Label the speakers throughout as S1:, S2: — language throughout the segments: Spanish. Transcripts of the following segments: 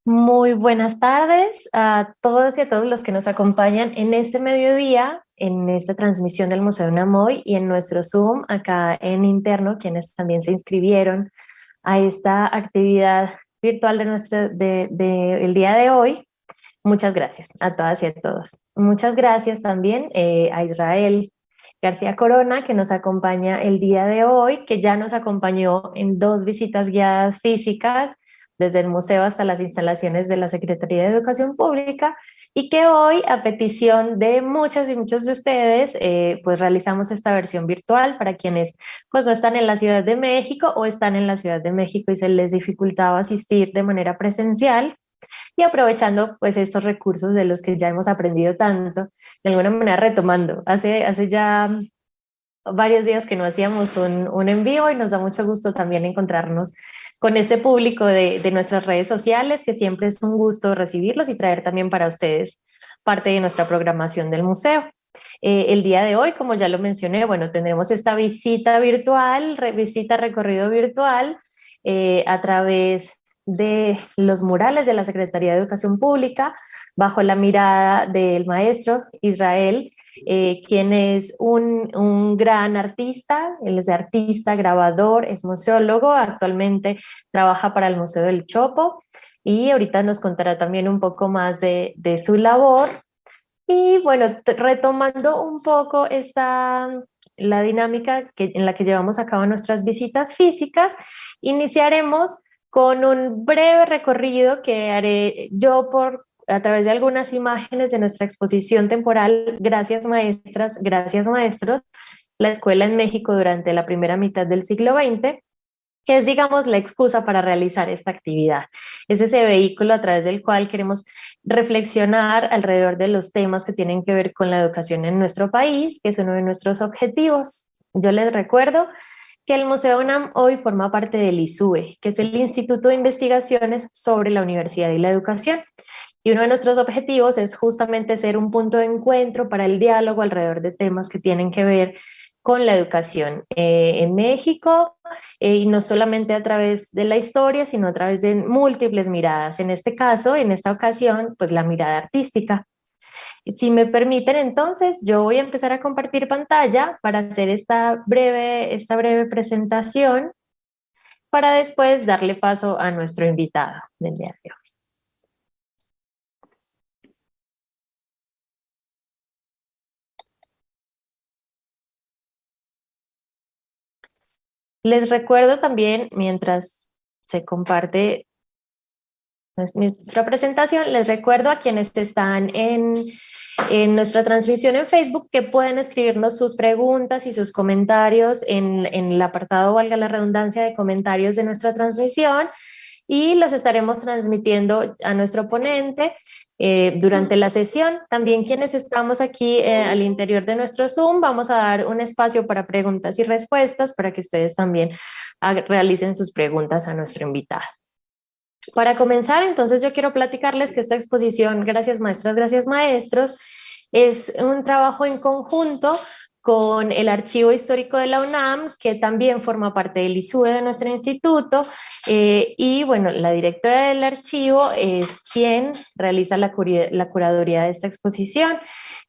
S1: Muy buenas tardes a todos y a todos los que nos acompañan en este mediodía, en esta transmisión del Museo Namoy y en nuestro Zoom acá en interno, quienes también se inscribieron a esta actividad virtual el día de hoy. Muchas gracias a todas y a todos. Muchas gracias también a Israel García Corona, que nos acompaña el día de hoy, que ya nos acompañó en dos visitas guiadas físicas, desde el museo hasta las instalaciones de la Secretaría de Educación Pública, y que hoy, a petición de muchas y muchos de ustedes, pues realizamos esta versión virtual para quienes pues no están en la Ciudad de México o están en la Ciudad de México y se les dificultaba asistir de manera presencial. Y aprovechando pues estos recursos de los que ya hemos aprendido tanto, de alguna manera retomando. Hace ya varios días que no hacíamos un en vivo y nos da mucho gusto también encontrarnos con este público de nuestras redes sociales, que siempre es un gusto recibirlos y traer también para ustedes parte de nuestra programación del museo. El día de hoy, como ya lo mencioné, bueno, tendremos esta visita virtual, visita recorrido virtual a través de los murales de la Secretaría de Educación Pública, bajo la mirada del maestro Israel, quien es un gran artista. Él es artista, grabador, es museólogo, actualmente trabaja para el Museo del Chopo y ahorita nos contará también un poco más de su labor. Y bueno, retomando un poco la dinámica en la que llevamos a cabo nuestras visitas físicas, iniciaremos con un breve recorrido que haré yo a través de algunas imágenes de nuestra exposición temporal Gracias Maestras, Gracias Maestros, la escuela en México durante la primera mitad del siglo XX, que es, digamos, la excusa para realizar esta actividad. Es ese vehículo a través del cual queremos reflexionar alrededor de los temas que tienen que ver con la educación en nuestro país, que es uno de nuestros objetivos. Yo les recuerdo que el Museo UNAM hoy forma parte del ISUE, que es el Instituto de Investigaciones sobre la Universidad y la Educación. Y uno de nuestros objetivos es justamente ser un punto de encuentro para el diálogo alrededor de temas que tienen que ver con la educación en México, y no solamente a través de la historia, sino a través de múltiples miradas. En este caso, en esta ocasión, pues la mirada artística. Si me permiten, entonces, yo voy a empezar a compartir pantalla para hacer esta breve presentación para después darle paso a nuestro invitado del día de hoy. Les recuerdo también, mientras se comparte nuestra presentación, les recuerdo a quienes están en nuestra transmisión en Facebook que pueden escribirnos sus preguntas y sus comentarios en el apartado, valga la redundancia, de comentarios de nuestra transmisión, y los estaremos transmitiendo a nuestro ponente durante la sesión. También quienes estamos aquí al interior de nuestro Zoom, vamos a dar un espacio para preguntas y respuestas para que ustedes también realicen sus preguntas a nuestro invitado. Para comenzar, entonces yo quiero platicarles que esta exposición, Gracias Maestras, Gracias Maestros, es un trabajo en conjunto con el Archivo Histórico de la UNAM, que también forma parte del ISUE de nuestro instituto, y bueno, la directora del archivo es quien realiza la curaduría de esta exposición,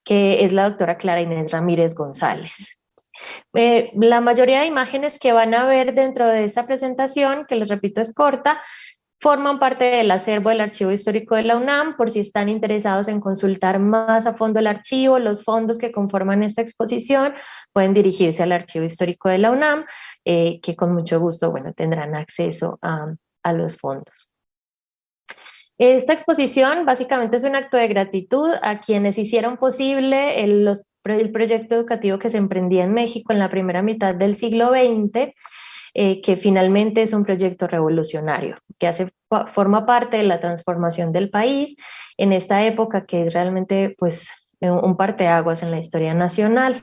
S1: que es la doctora Clara Inés Ramírez González. La mayoría de imágenes que van a ver dentro de esta presentación, que les repito es corta, forman parte del acervo del Archivo Histórico de la UNAM. Por si están interesados en consultar más a fondo el archivo, los fondos que conforman esta exposición, pueden dirigirse al Archivo Histórico de la UNAM, que con mucho gusto, bueno, tendrán acceso a los fondos. Esta exposición básicamente es un acto de gratitud a quienes hicieron posible el proyecto educativo que se emprendía en México en la primera mitad del siglo XX, que finalmente es un proyecto revolucionario, que forma parte de la transformación del país en esta época, que es realmente pues un parteaguas en la historia nacional.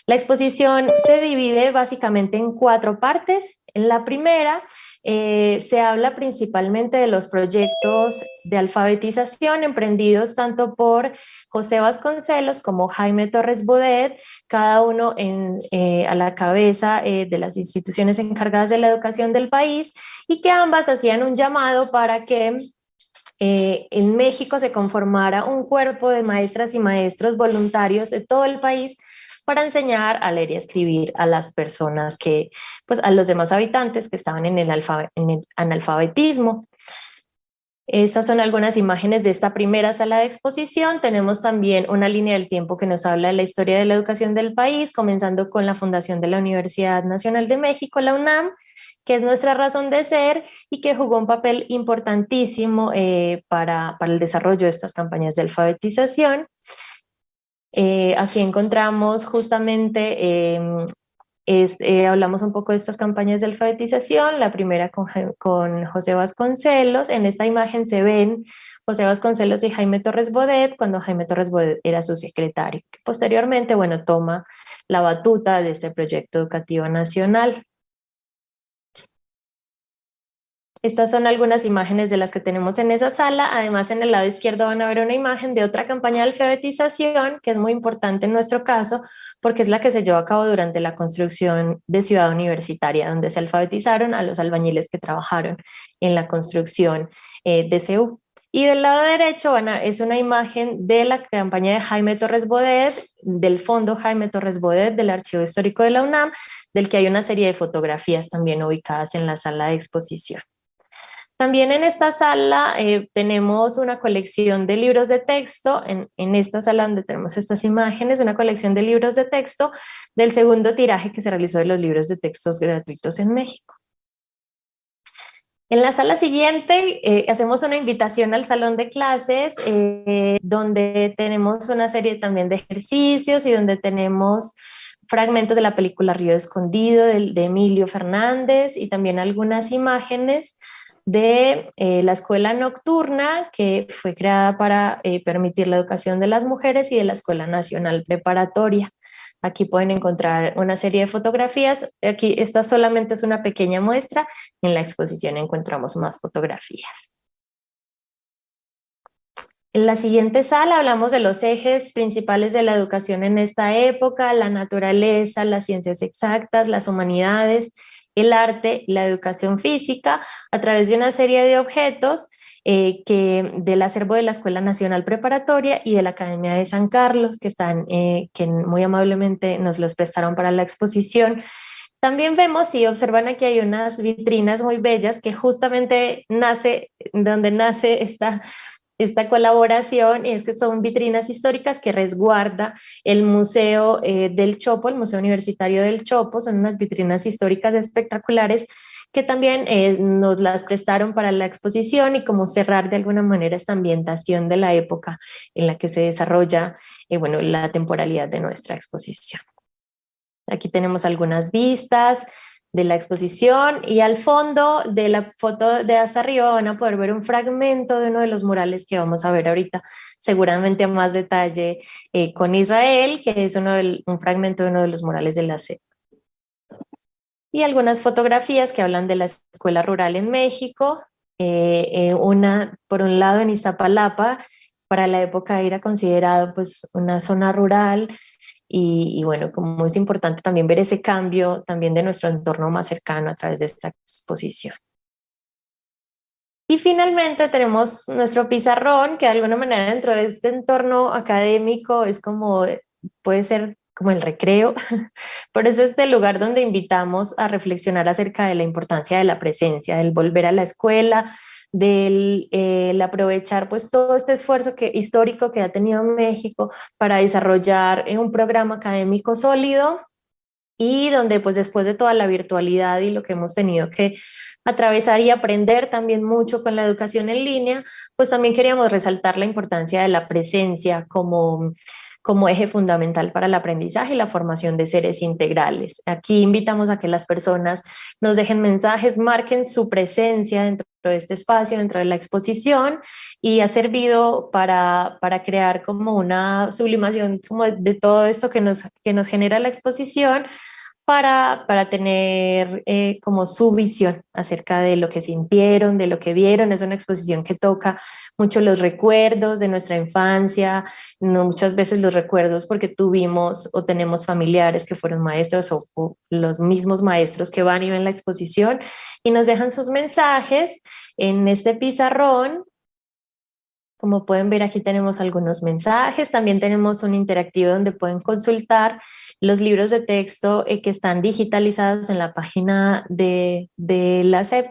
S1: La exposición se divide básicamente en cuatro partes. En la primera se habla principalmente de los proyectos de alfabetización emprendidos tanto por José Vasconcelos como Jaime Torres Bodet, cada uno a la cabeza de las instituciones encargadas de la educación del país, y que ambas hacían un llamado para que en México se conformara un cuerpo de maestras y maestros voluntarios de todo el país para enseñar a leer y a escribir a las personas pues a los demás habitantes que estaban en en el analfabetismo. Estas son algunas imágenes de esta primera sala de exposición. Tenemos también una línea del tiempo que nos habla de la historia de la educación del país, comenzando con la fundación de la Universidad Nacional de México, la UNAM, que es nuestra razón de ser y que jugó un papel importantísimo para el desarrollo de estas campañas de alfabetización. Aquí encontramos justamente hablamos un poco de estas campañas de alfabetización, la primera con José Vasconcelos. En esta imagen se ven José Vasconcelos y Jaime Torres Bodet cuando Jaime Torres Bodet era su secretario, que posteriormente, bueno, toma la batuta de este proyecto educativo nacional. Estas son algunas imágenes de las que tenemos en esa sala. Además, en el lado izquierdo van a ver una imagen de otra campaña de alfabetización, que es muy importante en nuestro caso, porque es la que se llevó a cabo durante la construcción de Ciudad Universitaria, donde se alfabetizaron a los albañiles que trabajaron en la construcción de CEU. Y del lado derecho es una imagen de la campaña de Jaime Torres Bodet, del Fondo Jaime Torres Bodet del Archivo Histórico de la UNAM, del que hay una serie de fotografías también ubicadas en la sala de exposición. También en esta sala tenemos una colección de libros de texto, en esta sala donde tenemos estas imágenes, una colección de libros de texto del segundo tiraje que se realizó de los libros de textos gratuitos en México. En la sala siguiente hacemos una invitación al salón de clases donde tenemos una serie también de ejercicios y donde tenemos fragmentos de la película Río Escondido de Emilio Fernández y también algunas imágenes de la escuela nocturna que fue creada para permitir la educación de las mujeres y de la Escuela Nacional Preparatoria. Aquí pueden encontrar una serie de fotografías. Aquí esta solamente es una pequeña muestra. En la exposición encontramos más fotografías. En la siguiente sala hablamos de los ejes principales de la educación en esta época: la naturaleza, las ciencias exactas, las humanidades, el arte, la educación física, a través de una serie de objetos del acervo de la Escuela Nacional Preparatoria y de la Academia de San Carlos, que muy amablemente nos los prestaron para la exposición. También vemos, si observan aquí, hay unas vitrinas muy bellas que justamente donde nace esta colaboración, es que son vitrinas históricas que resguarda el Museo del Chopo, el Museo Universitario del Chopo. Son unas vitrinas históricas espectaculares que también nos las prestaron para la exposición y como cerrar de alguna manera esta ambientación de la época en la que se desarrolla bueno, la temporalidad de nuestra exposición. Aquí tenemos algunas vistas de la exposición y al fondo de la foto de hasta arriba van a poder ver un fragmento de uno de los murales que vamos a ver ahorita, seguramente a más detalle con Israel, que es un fragmento de uno de los murales de la SEP. Y algunas fotografías que hablan de la escuela rural en México, una por un lado en Iztapalapa, para la época era considerado pues una zona rural. Y bueno, como es importante también ver ese cambio también de nuestro entorno más cercano a través de esta exposición. Y finalmente tenemos nuestro pizarrón, que de alguna manera dentro de este entorno académico es puede ser como el recreo. Por eso es el lugar donde invitamos a reflexionar acerca de la importancia de la presencia, del volver a la escuela, el aprovechar pues todo este esfuerzo histórico que ha tenido México para desarrollar un programa académico sólido y donde pues después de toda la virtualidad y lo que hemos tenido que atravesar y aprender también mucho con la educación en línea, pues también queríamos resaltar la importancia de la presencia como eje fundamental para el aprendizaje y la formación de seres integrales. Aquí invitamos a que las personas nos dejen mensajes, marquen su presencia dentro de este espacio, dentro de la exposición, y ha servido para crear como una sublimación como de todo esto que nos genera la exposición para tener como su visión acerca de lo que sintieron, de lo que vieron. Es una exposición que toca mucho los recuerdos de nuestra infancia, no muchas veces los recuerdos porque tuvimos o tenemos familiares que fueron maestros o los mismos maestros que van y ven la exposición y nos dejan sus mensajes en este pizarrón. Como pueden ver, aquí tenemos algunos mensajes, también tenemos un interactivo donde pueden consultar los libros de texto que están digitalizados en la página de la SEP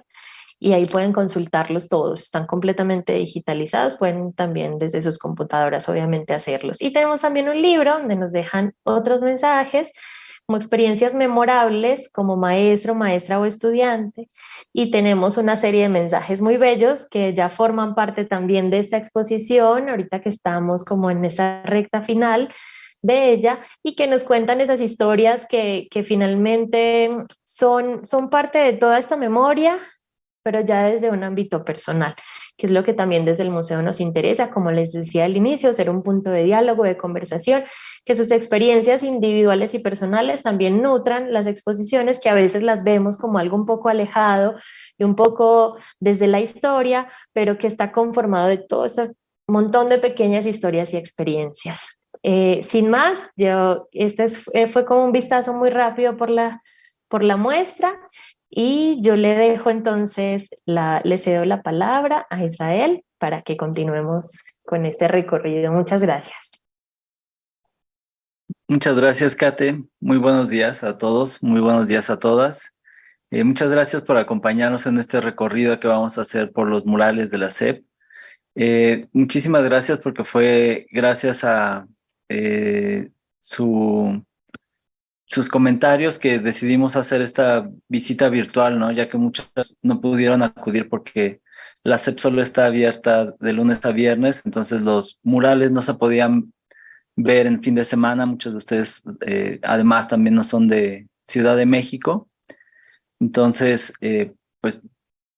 S1: y ahí pueden consultarlos todos, están completamente digitalizados, pueden también desde sus computadoras obviamente hacerlos. Y tenemos también un libro donde nos dejan otros mensajes como experiencias memorables como maestro, maestra o estudiante y tenemos una serie de mensajes muy bellos que ya forman parte también de esta exposición, ahorita que estamos como en esa recta final de ella y que nos cuentan esas historias que finalmente son parte de toda esta memoria pero ya desde un ámbito personal, que es lo que también desde el museo nos interesa, como les decía al inicio, ser un punto de diálogo, de conversación, que sus experiencias individuales y personales también nutran las exposiciones, que a veces las vemos como algo un poco alejado y un poco desde la historia, pero que está conformado de todo este montón de pequeñas historias y experiencias. Sin más, fue como un vistazo muy rápido por la muestra. Y yo le dejo entonces, le cedo la palabra a Israel para que continuemos con este recorrido. Muchas gracias.
S2: Muchas gracias, Kate. Muy buenos días a todos, muy buenos días a todas. Muchas gracias por acompañarnos en este recorrido que vamos a hacer por los murales de la SEP. Muchísimas gracias porque fue gracias a eh, su, sus comentarios que decidimos hacer esta visita virtual, ¿no? Ya que muchos no pudieron acudir porque la SEP solo está abierta de lunes a viernes, entonces los murales no se podían ver en fin de semana. Muchos de ustedes, además, también no son de Ciudad de México. Entonces, pues,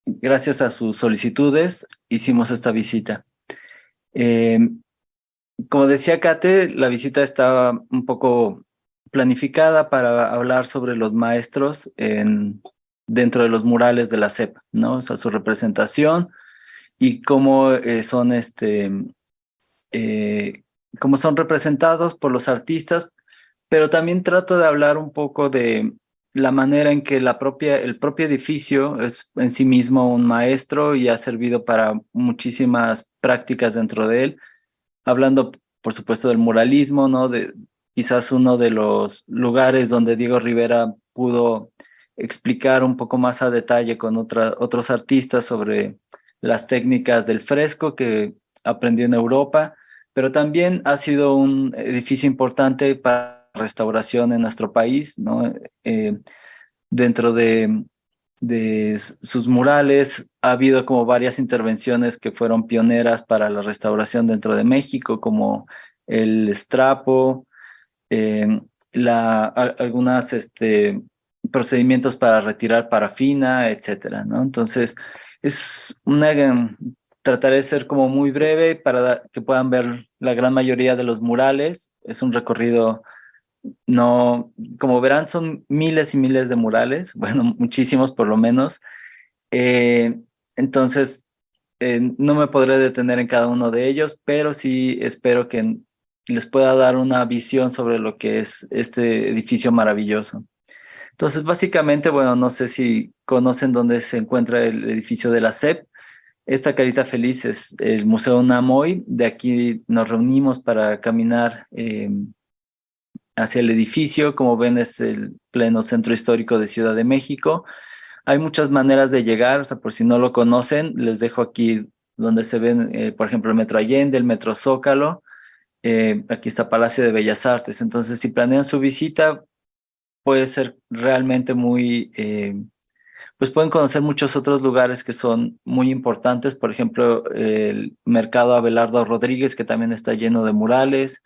S2: gracias a sus solicitudes, hicimos esta visita. Eh, Como decía Kate, la visita estaba un poco planificada para hablar sobre los maestros dentro de los murales de la SEP, ¿no? O sea, su representación y cómo eh, cómo son representados por los artistas, pero también trato de hablar un poco de la manera en que el propio edificio es en sí mismo un maestro y ha servido para muchísimas prácticas dentro de él, hablando, por supuesto, del muralismo, ¿no? De quizás uno de los lugares donde Diego Rivera pudo explicar un poco más a detalle con otros artistas sobre las técnicas del fresco que aprendió en Europa, pero también ha sido un edificio importante para la restauración en nuestro país, ¿no? Dentro de sus murales ha habido como varias intervenciones que fueron pioneras para la restauración dentro de México, como el estrapo, eh, algunas procedimientos para retirar parafina, etcétera, ¿no? Entonces, es trataré de ser como muy breve para que puedan ver la gran mayoría de los murales. Es un recorrido, no, como verán, son miles y miles de murales, bueno, muchísimos por lo menos. Eh, entonces, no me podré detener en cada uno de ellos, pero sí espero que les pueda dar una visión sobre lo que es este edificio maravilloso. Entonces, básicamente, bueno, no sé si conocen dónde se encuentra el edificio de la SEP. Esta carita feliz es el Museo Namoy. De aquí nos reunimos para caminar hacia el edificio. Como ven, es el pleno centro histórico de Ciudad de México. Hay muchas maneras de llegar, o sea, por si no lo conocen, les dejo aquí donde se ven, por ejemplo, el Metro Allende, el Metro Zócalo, aquí está Palacio de Bellas Artes. Entonces, si planean su visita, puede ser realmente pues pueden conocer muchos otros lugares que son muy importantes, por ejemplo, el Mercado Abelardo Rodríguez, que también está lleno de murales.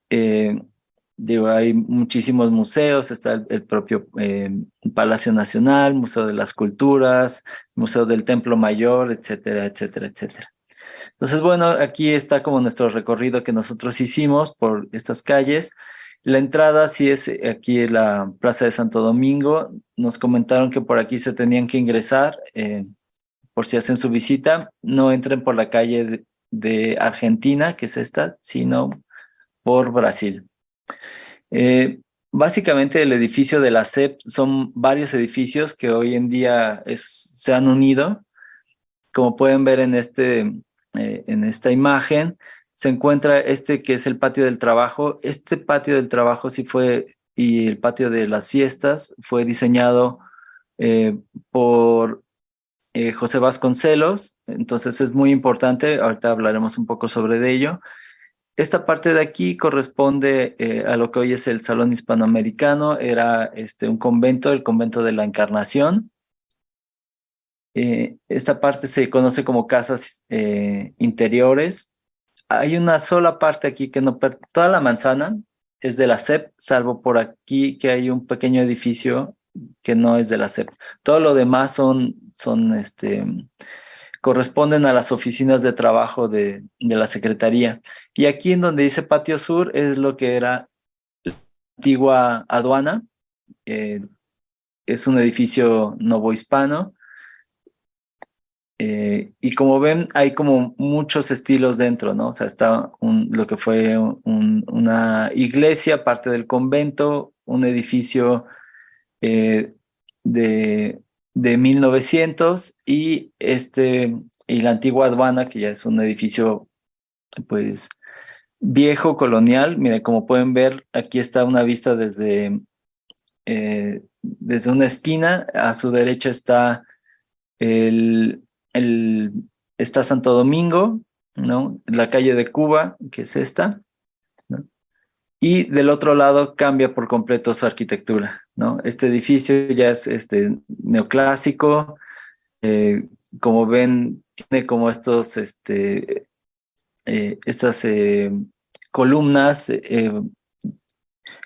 S2: Eh, Digo, hay muchísimos museos, está el propio Palacio Nacional, Museo de las Culturas, Museo del Templo Mayor, etcétera, etcétera, etcétera. Entonces, bueno, aquí está como nuestro recorrido que nosotros hicimos por estas calles. La entrada sí es aquí en la Plaza de Santo Domingo. Nos comentaron que por aquí se tenían que ingresar, por si hacen su visita. No entren por la calle de Argentina, que es esta, sino por Brasil. Básicamente el edificio de la SEP son varios edificios que hoy en día se han unido. Como pueden ver en este en esta imagen, se encuentra este que es el patio del trabajo. Este patio del trabajo sí fue, y el patio de las fiestas, fue diseñado por José Vasconcelos, entonces es muy importante, ahorita hablaremos un poco sobre ello. Esta parte de aquí corresponde a lo que hoy es el Salón Hispanoamericano, era un convento, el convento de la Encarnación. Esta parte se conoce como casas interiores. Hay una sola parte aquí que no, toda la manzana es de la SEP, salvo por aquí que hay un pequeño edificio que no es de la SEP. Todo lo demás corresponden a las oficinas de trabajo de la Secretaría. Y aquí en donde dice Patio Sur es lo que era la antigua aduana. eh, es un edificio novohispano. Y como ven, hay como muchos estilos dentro, ¿no? O sea, está lo que fue una iglesia, parte del convento, un edificio eh, de, de 1900 y la antigua aduana, que ya es un edificio, pues, viejo, colonial. Miren, como pueden ver, aquí está una vista desde una esquina. A su derecha está el, el, está Santo Domingo, ¿no? La calle de Cuba, que es esta, ¿no? Y del otro lado cambia por completo su arquitectura, ¿no? Este edificio ya es neoclásico. eh, Como ven, tiene como estas columnas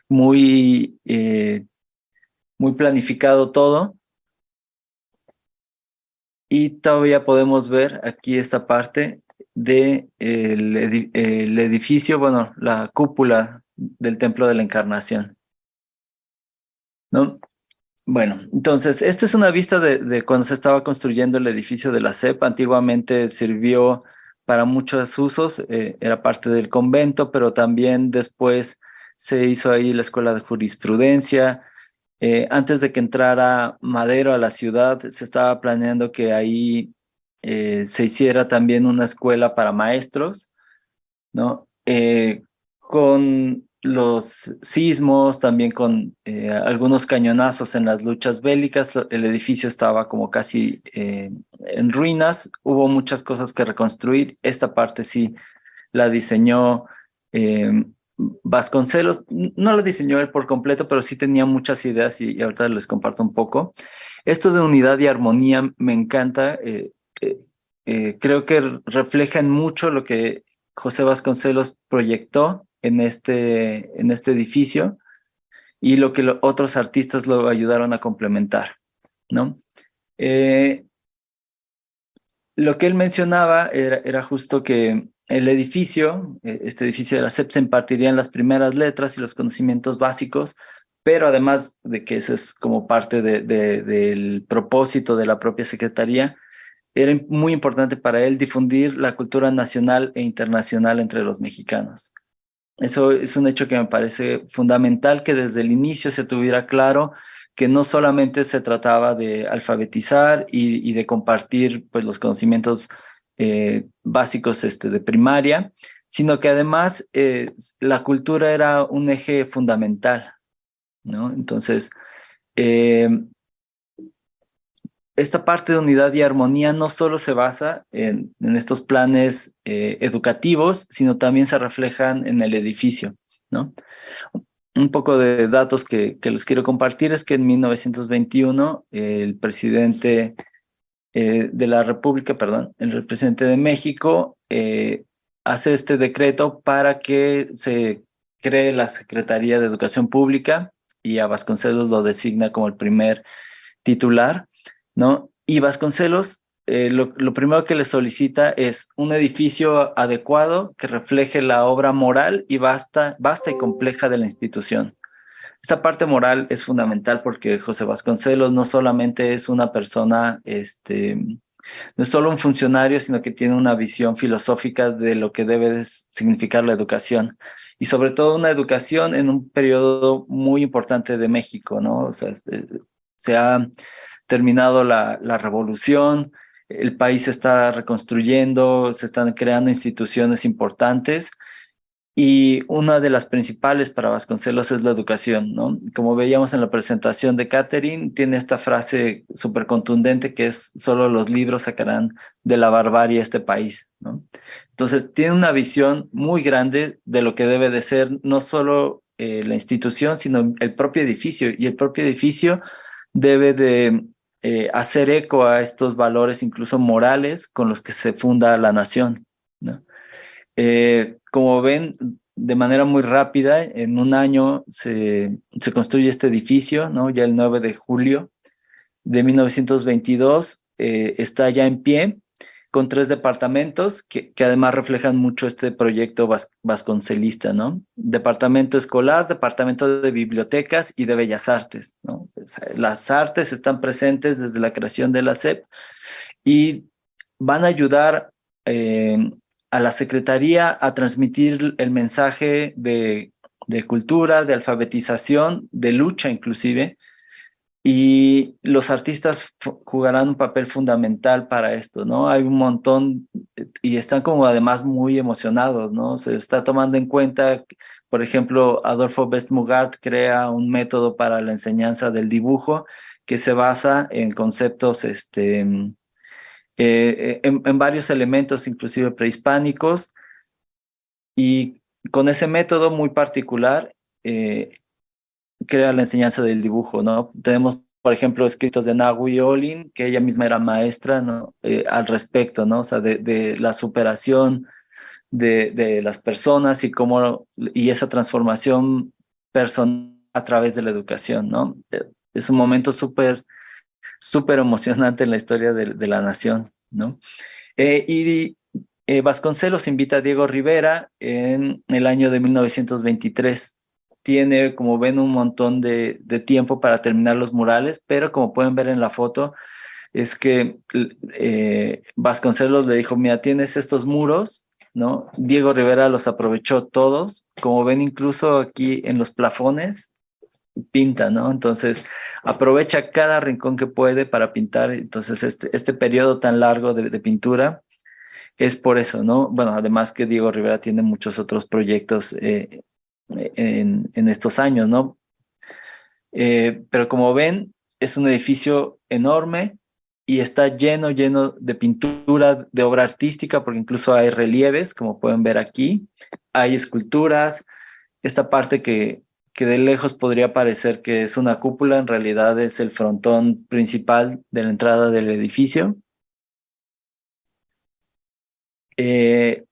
S2: muy, muy planificado todo. Y todavía podemos ver aquí esta parte de el edificio, bueno, la cúpula del Templo de la Encarnación, ¿no? Bueno, entonces, esta es una vista de cuando se estaba construyendo el edificio de la SEP. Antiguamente sirvió para muchos usos, era parte del convento, pero también después se hizo ahí la escuela de jurisprudencia. Antes de que entrara Madero a la ciudad, se estaba planeando que ahí se hiciera también una escuela para maestros, ¿no? Con los sismos, también con algunos cañonazos en las luchas bélicas, el edificio estaba como casi en ruinas. Hubo muchas cosas que reconstruir. Esta parte sí la diseñó eh, Vasconcelos. No la diseñó él por completo, pero sí tenía muchas ideas y ahorita les comparto un poco. Esto de unidad y armonía me encanta. Eh, Creo que reflejan mucho lo que José Vasconcelos proyectó en este edificio y lo que otros artistas lo ayudaron a complementar, ¿no? Eh, lo que él mencionaba era justo que el edificio, este edificio de la SEP, se impartirían las primeras letras y los conocimientos básicos, pero además de que eso es como parte del propósito de la propia secretaría, era muy importante para él difundir la cultura nacional e internacional entre los mexicanos. Eso es un hecho que me parece fundamental, que desde el inicio se tuviera claro que no solamente se trataba de alfabetizar y de compartir pues, los conocimientos básicos de primaria, sino que además la cultura era un eje fundamental, ¿no? Entonces, eh, esta parte de unidad y armonía no solo se basa en estos planes educativos, sino también se reflejan en el edificio, ¿no? Un poco de datos que les quiero compartir es que en 1921 el presidente de la República, perdón, el presidente de México hace este decreto para que se cree la Secretaría de Educación Pública y a Vasconcelos lo designa como el primer titular, ¿no? Y Vasconcelos, lo primero que le solicita es un edificio adecuado que refleje la obra moral y vasta y compleja de la institución. Esta parte moral es fundamental porque José Vasconcelos no solamente es una persona, no es solo un funcionario, sino que tiene una visión filosófica de lo que debe significar la educación. Y sobre todo una educación en un periodo muy importante de México, ¿no? O sea, se ha terminado la revolución, el país se está reconstruyendo, se están creando instituciones importantes y una de las principales para Vasconcelos es la educación, ¿no? Como veíamos en la presentación de Catherine, tiene esta frase súper contundente que es: solo los libros sacarán de la barbarie a este país, ¿no? Entonces, tiene una visión muy grande de lo que debe de ser no solo la institución, sino el propio edificio. Y el propio edificio debe de hacer eco a estos valores, incluso morales, con los que se funda la nación, ¿no? Como ven, de manera muy rápida, en un año se construye este edificio, ¿no? Ya el 9 de julio de 1922 está ya en pie, con 3 departamentos que además reflejan mucho este proyecto vasconcelista, ¿no? Departamento escolar, departamento de bibliotecas y de bellas artes, ¿no? O sea, las artes están presentes desde la creación de la SEP y van a ayudar a la Secretaría a transmitir el mensaje de cultura, de alfabetización, de lucha inclusive, y los artistas jugarán un papel fundamental para esto, ¿no? Hay un montón y están como además muy emocionados, ¿no? Se está tomando en cuenta, por ejemplo, Adolfo Bestmugard crea un método para la enseñanza del dibujo que se basa en conceptos, en varios elementos, inclusive prehispánicos, y con ese método muy particular crea la enseñanza del dibujo, ¿no? Tenemos, por ejemplo, escritos de Nahui Olin, que ella misma era maestra, ¿no? Al respecto, ¿no? O sea, de la superación de las personas y cómo, y esa transformación personal a través de la educación, ¿no? Es un momento súper emocionante en la historia de la nación, ¿no? Vasconcelos invita a Diego Rivera en el año de 1923. Tiene, como ven, un montón de tiempo para terminar los murales, pero como pueden ver en la foto, es que Vasconcelos le dijo: mira, tienes estos muros, ¿no? Diego Rivera los aprovechó todos, como ven incluso aquí en los plafones, pinta, ¿no? Entonces, aprovecha cada rincón que puede para pintar. Entonces, este periodo tan largo de pintura es por eso, ¿no? Bueno, además que Diego Rivera tiene muchos otros proyectos en estos años, ¿no? Pero como ven, es un edificio enorme y está lleno de pintura, de obra artística, porque incluso hay relieves, como pueden ver aquí, hay esculturas. Esta parte que de lejos podría parecer que es una cúpula, en realidad es el frontón principal de la entrada del edificio. Eh,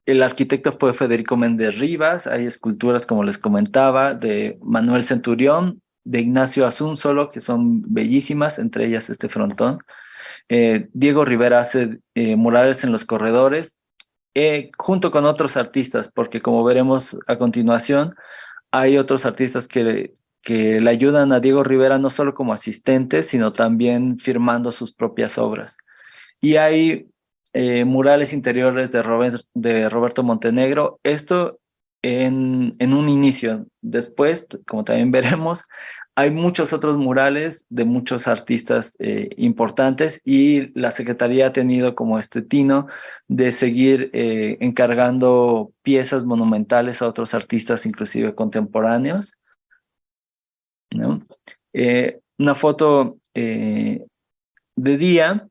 S2: El arquitecto fue Federico Méndez Rivas. Hay esculturas, como les comentaba, de Manuel Centurión, de Ignacio Asúnzolo, que son bellísimas, entre ellas este frontón. Diego Rivera hace murales en los corredores, junto con otros artistas, porque como veremos a continuación, hay otros artistas que le ayudan a Diego Rivera no solo como asistente, sino también firmando sus propias obras. Y hay murales interiores de Roberto Montenegro. Esto en un inicio. Después, como también veremos, hay muchos otros murales de muchos artistas importantes, y la Secretaría ha tenido como este tino de seguir encargando piezas monumentales a otros artistas, inclusive contemporáneos, ¿no? Una foto de día.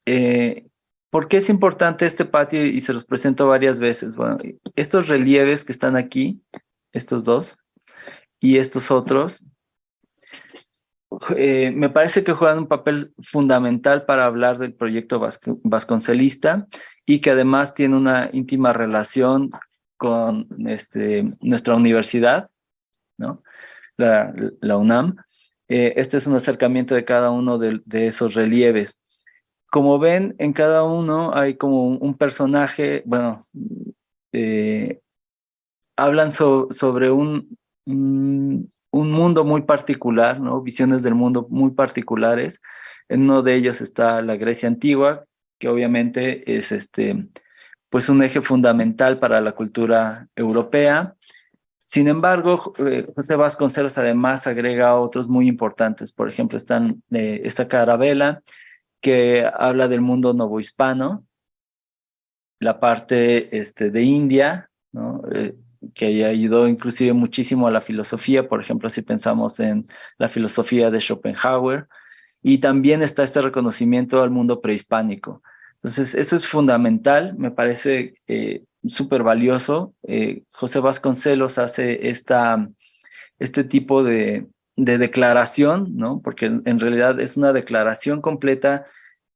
S2: Eh, ¿Por qué es importante este patio? Y se los presento varias veces. Bueno, estos relieves que están aquí, estos dos, y estos otros, me parece que juegan un papel fundamental para hablar del proyecto vasconcelista, y que además tiene una íntima relación con nuestra universidad, ¿no? La UNAM. Este es un acercamiento de cada uno de esos relieves. Como ven, en cada uno hay como un personaje, bueno, eh, hablan sobre un mundo muy particular, ¿no? Visiones del mundo muy particulares. En uno de ellos está la Grecia antigua, que obviamente es pues un eje fundamental para la cultura europea. Sin embargo, José Vasconcelos además agrega otros muy importantes. Por ejemplo, están esta carabela, que habla del mundo novohispano, la parte de India, ¿no? Que ayudó inclusive muchísimo a la filosofía, por ejemplo, si pensamos en la filosofía de Schopenhauer, y también está este reconocimiento al mundo prehispánico. Entonces, eso es fundamental, me parece súper valioso. José Vasconcelos hace este tipo de declaración, ¿no? Porque en realidad es una declaración completa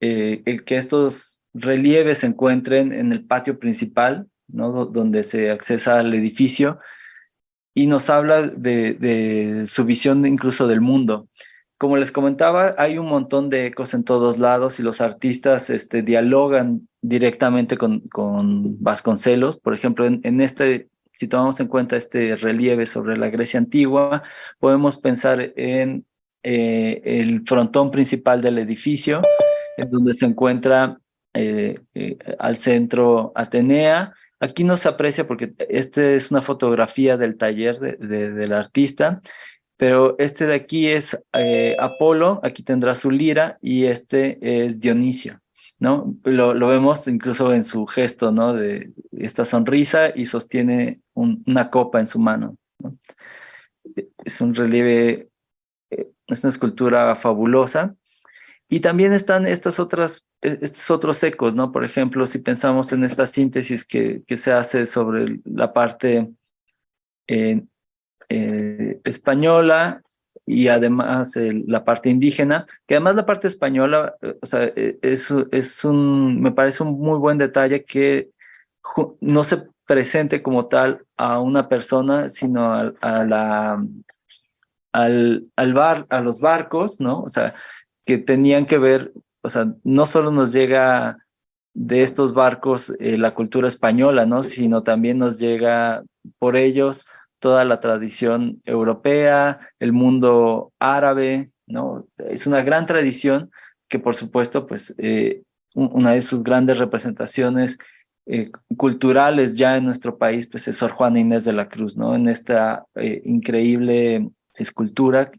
S2: el que estos relieves se encuentren en el patio principal, ¿no? Donde se accesa al edificio y nos habla de su visión incluso del mundo. Como les comentaba, hay un montón de ecos en todos lados y los artistas dialogan directamente con Vasconcelos. Por ejemplo, si tomamos en cuenta este relieve sobre la Grecia antigua, podemos pensar en el frontón principal del edificio, en donde se encuentra al centro Atenea. Aquí no se aprecia porque es una fotografía del taller del artista, pero este de aquí es Apolo, aquí tendrá su lira, y este es Dionisio, ¿no? Lo vemos incluso en su gesto, ¿no? De esta sonrisa y sostiene una copa en su mano, ¿no? Es un relieve, es una escultura fabulosa. Y también están estos otros ecos, ¿no? Por ejemplo, si pensamos en esta síntesis que se hace sobre la parte eh, española y además la parte indígena, que además la parte española, o sea, me parece un muy buen detalle que no se presente como tal a una persona, sino a los barcos, ¿no? O sea, que tenían que ver, o sea, no solo nos llega de estos barcos la cultura española, ¿no? Sino también nos llega por ellos toda la tradición europea, el mundo árabe, ¿no? Es una gran tradición que, por supuesto, pues una de sus grandes representaciones culturales ya en nuestro país, pues es Sor Juana Inés de la Cruz, ¿no? En esta increíble escultura.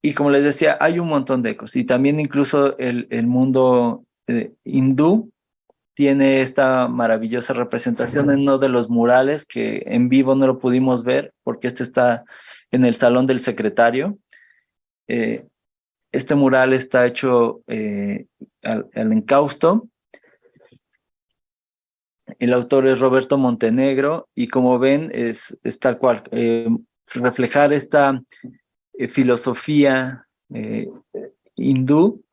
S2: Y como les decía, hay un montón de ecos. Y también incluso el mundo hindú tiene esta maravillosa representación en uno de los murales que en vivo no lo pudimos ver porque este está en el Salón del Secretario. Eh, este mural está hecho al encausto. El autor es Roberto Montenegro y como ven es tal cual. Reflejar esta filosofía hindú,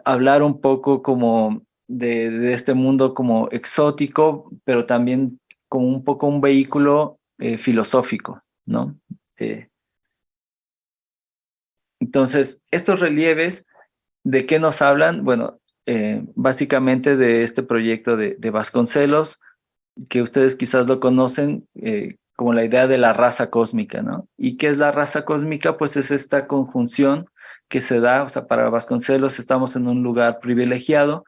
S2: hablar un poco como de este mundo como exótico, pero también como un poco un vehículo filosófico, ¿no? Eh, entonces, estos relieves, ¿de qué nos hablan? Bueno, básicamente de este proyecto de Vasconcelos, que ustedes quizás lo conocen como la idea de la raza cósmica, ¿no? ¿Y qué es la raza cósmica? Pues es esta conjunción que se da, o sea, para Vasconcelos estamos en un lugar privilegiado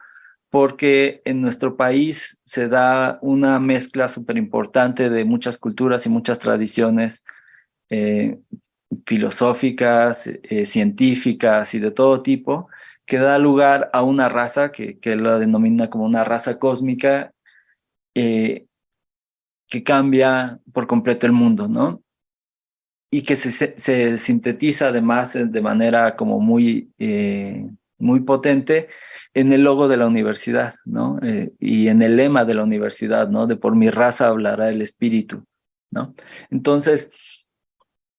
S2: porque en nuestro país se da una mezcla súper importante de muchas culturas y muchas tradiciones eh, filosóficas, científicas y de todo tipo, que da lugar a una raza que él la denomina como una raza cósmica, eh, que cambia por completo el mundo, ¿no? Y que se sintetiza además de manera como muy potente en el logo de la universidad, ¿no? Y en el lema de la universidad, ¿no? De por mi raza hablará el espíritu, ¿no? Entonces,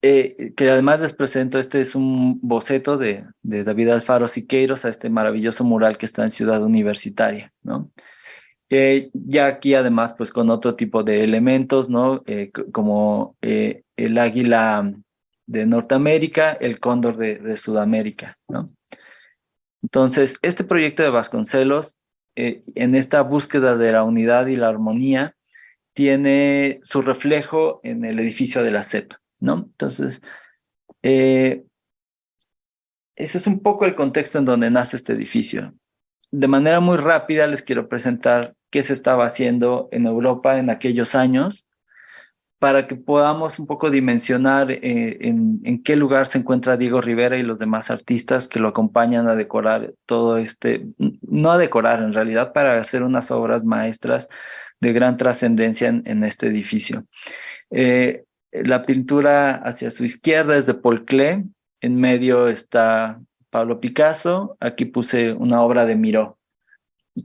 S2: que además les presento, este es un boceto de David Alfaro Siqueiros a este maravilloso mural que está en Ciudad Universitaria, ¿no? Ya aquí además pues con otro tipo de elementos, ¿no? Como el águila de Norteamérica, el cóndor de Sudamérica, ¿no? Entonces, este proyecto de Vasconcelos, en esta búsqueda de la unidad y la armonía, tiene su reflejo en el edificio de la CEP, ¿no? Entonces, eh, ese es un poco el contexto en donde nace este edificio. De manera muy rápida les quiero presentar qué se estaba haciendo en Europa en aquellos años. para que podamos un poco dimensionar en qué lugar se encuentra Diego Rivera y los demás artistas que lo acompañan a decorar todo no a decorar en realidad, para hacer unas obras maestras de gran trascendencia en este edificio. La pintura hacia su izquierda es de Paul Klee, en medio está Pablo Picasso, aquí puse una obra de Miró.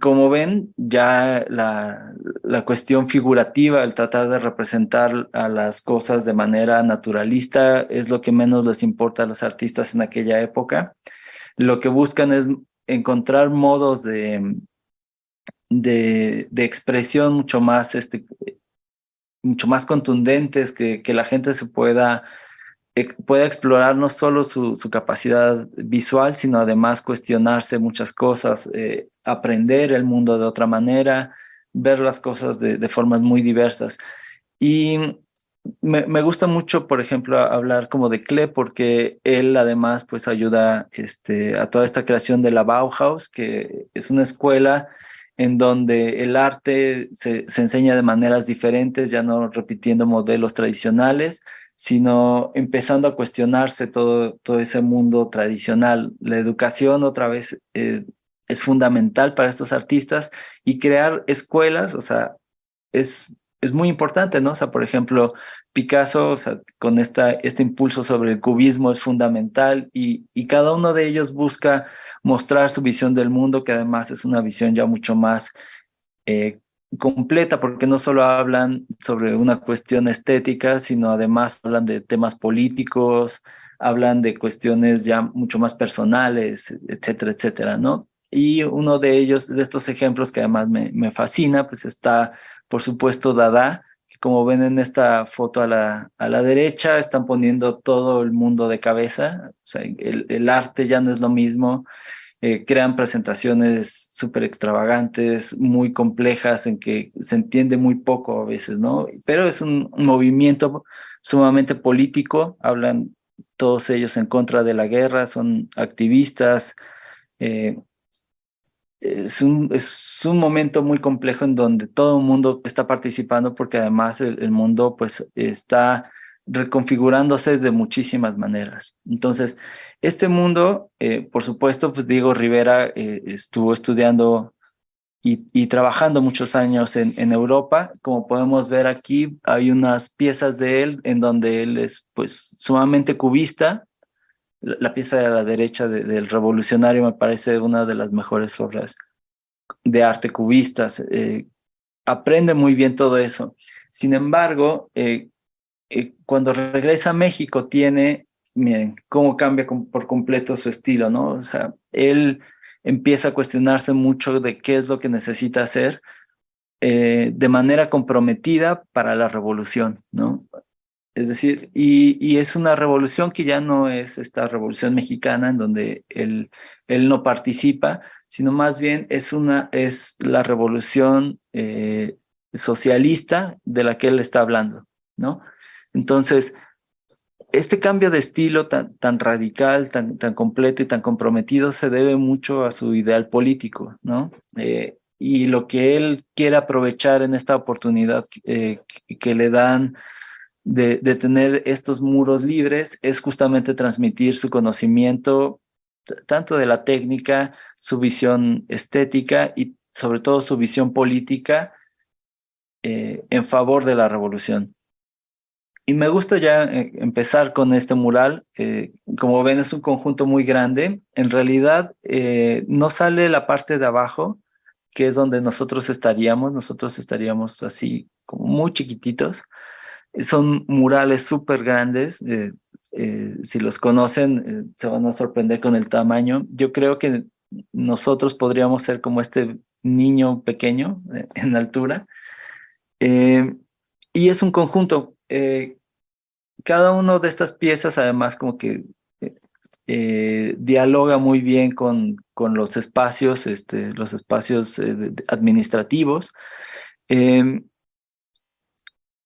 S2: Como ven, ya la cuestión figurativa, el tratar de representar a las cosas de manera naturalista, es lo que menos les importa a los artistas en aquella época. Lo que buscan es encontrar modos de expresión mucho más contundentes, que la gente pueda explorar no solo su capacidad visual, sino además cuestionarse muchas cosas, aprender el mundo de otra manera, ver las cosas de formas muy diversas. Y me gusta mucho, por ejemplo, hablar como de Klee, porque él además pues ayuda a toda esta creación de la Bauhaus, que es una escuela en donde el arte se enseña de maneras diferentes, ya no repitiendo modelos tradicionales, sino empezando a cuestionarse todo ese mundo tradicional. La educación otra vez es fundamental para estos artistas, y crear escuelas, o sea, es, es muy importante, ¿no? O sea, por ejemplo, Picasso, o sea, con este impulso sobre el cubismo es fundamental, y cada uno de ellos busca mostrar su visión del mundo, que además es una visión ya mucho más eh, completa, porque no solo hablan sobre una cuestión estética, sino además hablan de temas políticos, hablan de cuestiones ya mucho más personales, etcétera, etcétera, ¿no? Y uno de ellos, de estos ejemplos que además me fascina, pues está, por supuesto, Dada, que como ven en esta foto a la derecha, están poniendo todo el mundo de cabeza. O sea, el arte ya no es lo mismo. Crean presentaciones súper extravagantes, muy complejas, en que se entiende muy poco a veces, ¿no? Pero es un movimiento sumamente político, hablan todos ellos en contra de la guerra, son activistas. eh, es un momento muy complejo en donde todo el mundo está participando, porque además el mundo pues está reconfigurándose de muchísimas maneras. Entonces, este mundo, por supuesto, pues Diego Rivera estuvo estudiando y trabajando muchos años en Europa. Como podemos ver aquí, hay unas piezas de él en donde él es pues sumamente cubista. La pieza de la derecha del Revolucionario me parece una de las mejores obras de arte cubistas. Aprende muy bien todo eso. Sin embargo, cuando regresa a México miren, cómo cambia por completo su estilo, ¿no? O sea, él empieza a cuestionarse mucho de qué es lo que necesita hacer de manera comprometida para la revolución, ¿no? Es decir, y es una revolución que ya no es esta revolución mexicana en donde él no participa, sino más bien es la revolución socialista de la que él está hablando, ¿no? Entonces, este cambio de estilo tan radical, tan completo y tan comprometido se debe mucho a su ideal político, ¿no? Y lo que él quiere aprovechar en esta oportunidad que le dan de tener estos muros libres es justamente transmitir su conocimiento, tanto de la técnica, su visión estética y sobre todo su visión política en favor de la revolución. Y me gusta ya empezar con este mural. Como ven, es un conjunto muy grande. En realidad, no sale la parte de abajo, que es donde nosotros estaríamos. Nosotros estaríamos así como muy chiquititos. Son murales súper grandes. Si los conocen, se van a sorprender con el tamaño. Yo creo que nosotros podríamos ser como este niño pequeño en altura. Eh, y es un conjunto. Cada una de estas piezas, además, como que dialoga muy bien con los espacios administrativos. Eh,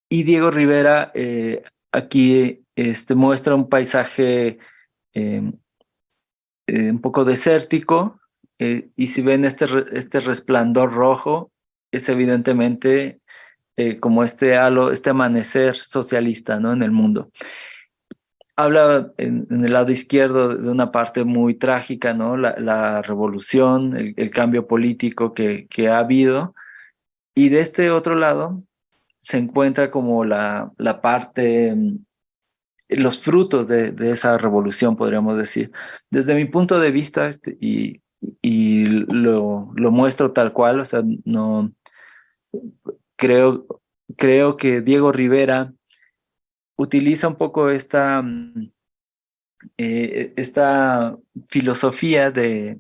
S2: y Diego Rivera aquí muestra un paisaje eh, un poco desértico, y si ven este resplandor rojo, es evidentemente como este halo, este amanecer socialista, ¿no? En el mundo. Habla en el lado izquierdo de una parte muy trágica, ¿no? La revolución, el cambio político que ha habido. Y de este otro lado se encuentra como la parte, los frutos de esa revolución, podríamos decir. Desde mi punto de vista, y lo muestro tal cual, o sea, no creo, creo que Diego Rivera utiliza un poco esta filosofía de